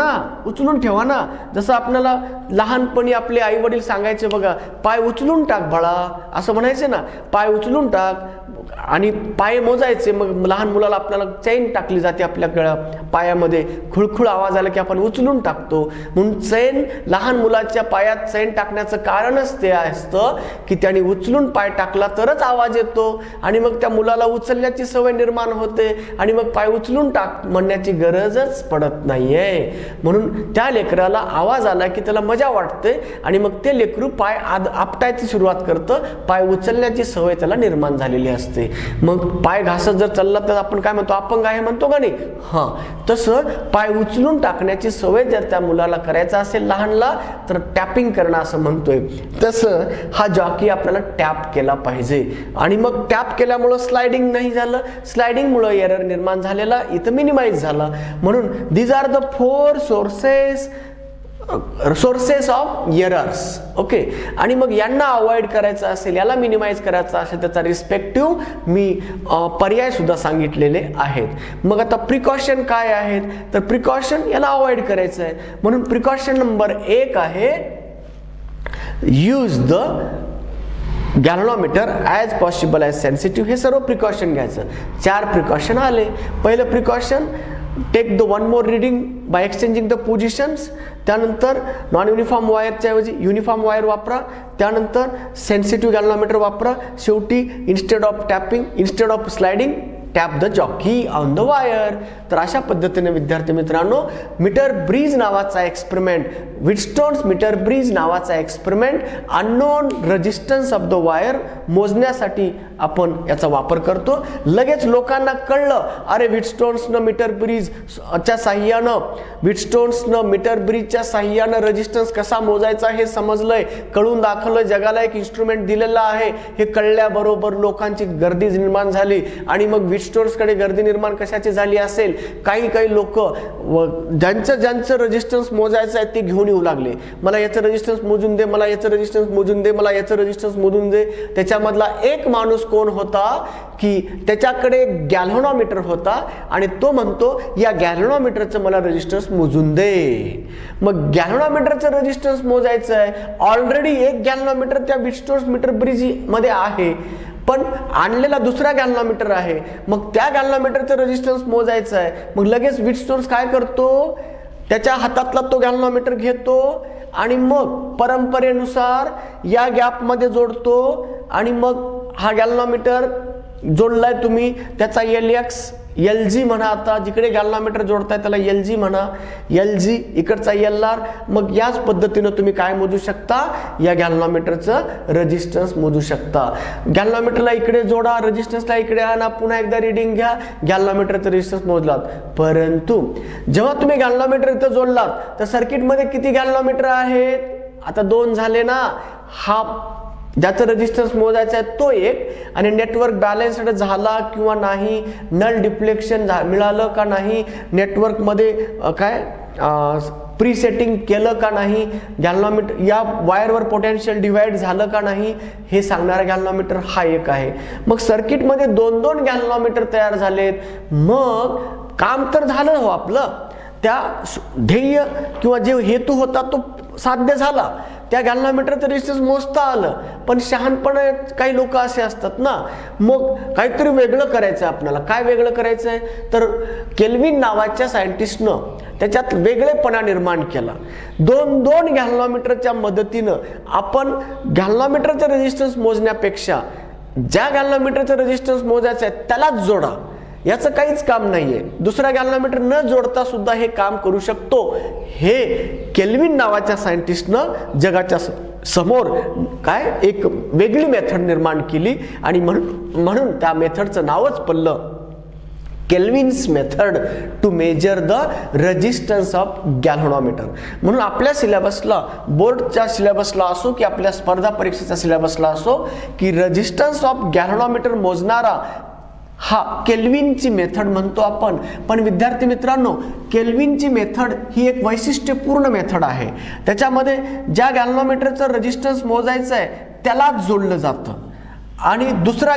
ना. जसं आपल्याला लहानपणी आपले आई वडील सांगायचे बघा, पाय उचलून टाक बाळा, असं म्हणायचे ना, पाय उचलून टाक आणि पाय मोजायचे. मग लहान मुलाला आपल्याला चैन टाकली जाते आपल्या पायामध्ये, खुळखुळ आवाज आला की आपण उचलून टाकतो. म्हणून चैन, लहान मुलाच्या पायात चैन टाकण्याचं कारणच ते असतं की त्याने उचलून पाय टाकला तरच आवाज येतो आणि मग त्या मुलाला उचलण्याची सवय निर्माण होते आणि मग पाय उचलून टाक म्हणण्याची गरजच पडत नाहीये. म्हणून त्या लेकराला आवाज आला की त्याला मजा वाटते आणि मग ते लेकरू पाय आपटायची सुरुवात करतं, पाय उचलण्याची सवय त्याला निर्माण झालेली असते. मग पाय घासत जर चालला तर आपण काय म्हणतो, अपंग आहे म्हणतो का नाही, हा तसं पाय उचलून टाकण्याची सवय जर त्या मुलाला करायचा असेल लहानला तर टॅपिंग करणं असं म्हणतोय. तसं हा जॉकी आपल्याला टॅप केला पाहिजे आणि मग टॅप केल्यामुळं स्लाइडिंग नाही झालं, स्लाइडिंगमुळं एरर निर्माण झालेला इथं मिनिमाइज झाला. म्हणून these are the 4 sources of errors. Okay, आणि मग यांना अवॉइड करायचं असेल, याला मिनिमाइज करायचं असेल, त्याचा रिस्पेक्टिव्ह मी पर्याय सुद्धा सांगितलेले आहेत. मग आता प्रिकॉशन काय आहेत, तर प्रिकॉशन याला अवॉइड करायचं आहे. म्हणून प्रिकॉशन नंबर 1 आहे use the galvanometer as possible as sensitive. हे सर्व प्रिकॉशन घ्यायचं. 4 प्रिकॉशन आले. पहिलं precaution, take the one more reading by exchanging the positions. त्यानंतर नॉन युनिफॉर्म वायरच्या ऐवजी युनिफॉर्म वायर वापरा. त्यानंतर सेन्सिटिव्ह गॅल्व्हनोमीटर वापरा. शेवटी instead of tapping, instead of sliding, tap the jockey on the wire. तर अशा पद्धतीने विद्यार्थी मित्रांनो, मीटर ब्रीज नावाचा एक्सपेरिमेंट, व्हीटस्टोन्स मीटर ब्रीज नावाचा experiment unknown resistance of the wire मोजण्यासाठी आपण याचा वापर करतो. लगेच लोकांना कळलं, अरे व्हीटस्टोन्सनं मीटर ब्रीजच्या साह्यानं रेजिस्टन्स कसा मोजायचा हे समजलंय, कळून दाखवलं, जगाला एक इन्स्ट्रुमेंट दिलेलं आहे. हे कळल्याबरोबर लोकांची गर्दी निर्माण झाली आणि मग व्हीटस्टोन्सकडे गर्दी निर्माण कशाची झाली असेल, काही लोक ज्यांचं रेजिस्टन्स मोजायचं आहे ते घेऊन येऊ लागले, मला याचं रेजिस्टन्स मोजून दे, मला याचं रेजिस्टन्स मोजून दे, मला याचं रेजिस्टन्स मोजून दे. त्याच्यामधला एक माणूस कोण होता की त्याच्याकडे गॅल्व्हनोमीटर होता आणि तो म्हणतो या गॅल्व्हनोमीटरचं मला रेजिस्टन्स मोजून दे. मग गॅल्व्हनोमीटरचं रेजिस्टन्स मोजायचं आहे, ऑलरेडी एक गॅल्व्हनोमीटर त्या व्हीटस्टोन्स मीटर ब्रिज मध्ये आहे, पण आणलेला दुसरा गॅल्व्हनोमीटर आहे. मग त्या गॅल्व्हनोमीटरचं रेजिस्टन्स मोजायचं आहे. मग लगेच व्हीटस्टोन्स काय करतो, त्याच्या हातातला तो गॅल्व्हनोमीटर घेतो आणि मग परंपरेनुसार या गॅपमध्ये जोडतो आणि मग हा गॅल्व्हनोमीटर जोडलाय तुम्ही, त्याचा LG म्हणा. आता जिकडे गॅल्व्हनोमीटर जोडताय त्याला LG म्हणा, LG इकडचा LR. मग याच पद्धतीनं तुम्ही काय मोजू शकता, या गॅल्व्हनोमीटरचं रेजिस्टन्स मोजू शकता. गॅल्व्हनोमीटरला इकडे जोडा, रेजिस्टन्सला इकडे आणा, पुन्हा एकदा रीडिंग घ्या, गॅल्व्हनोमीटरचं रेजिस्टन्स मोजलात. परंतु जेव्हा तुम्ही गॅल्व्हनोमीटर इथं जोडलात तर सर्किटमध्ये किती गॅल्व्हनोमीटर आहेत, आता 2 झाले ना. हा ज्याचं रेजिस्टन्स मोजायचा आहे तो एक, आणि नेटवर्क बॅलन्स्ड झाला किंवा नाही, नल डिफ्लेक्शन मिळालं का नाही, नेटवर्कमध्ये काय प्रीसेटिंग केलं का नाही, गॅल्व्हनोमीटर या वायरवर पोटेन्शियल डिवाइड झालं का नाही, हे सांगणारा गॅल्व्हनोमीटर हा एक आहे. मग सर्किटमध्ये 2 गॅल्व्हनोमीटर तयार झालेत. मग काम तर झालं हो आपलं, त्या ध्येय किंवा जे हेतू होता तो साध्य झाला. त्या गॅल्व्हनोमीटरचं रेजिस्टन्स मोजता आलं, पण शहाणपणे काही लोक असे असतात ना, मग काहीतरी वेगळं करायचं आपल्याला. काय वेगळं करायचं आहे, तर केल्विन नावाच्या सायंटिस्टनं त्याच्यात वेगळेपणा निर्माण केला. दोन गॅल्व्हनोमीटरच्या मदतीनं आपण गॅल्व्हनोमीटरचं रेजिस्टन्स मोजण्यापेक्षा ज्या गॅल्व्हनोमीटरचं रेजिस्टन्स मोजायचं आहे त्यालाच जोडा, याचं काहीच काम नाहीये. दुसरा गॅल्व्हनोमीटर न जोडता सुद्धा हे काम करू शकतो. हे केल्विन नावाच्या सायंटिस्टनं जगाच्या समोर काय एक वेगळी मेथड निर्माण केली आणि म्हणून त्या मेथडचं नावच पडलं Kelvin's method to measure the resistance of galvanometer. म्हणून आपल्या सिलेबसला, बोर्डच्या सिलेबसला असो की आपल्या स्पर्धा परीक्षेच्या सिलेबसला असो, की रेजिस्टन्स ऑफ गॅल्व्हनोमीटर मोजणारा हा केल्विनची मेथड म्हणतो आपण. पण विद्यार्थी मित्रांनो, केल्विनची मेथड ही एक वैशिष्ट्यपूर्ण मेथड आहे. त्याच्यामध्ये ज्या गॅल्व्हनोमीटरचं रेजिस्टन्स मोजायचं आहे त्यालाच जोडलं जातं आणि दुसरा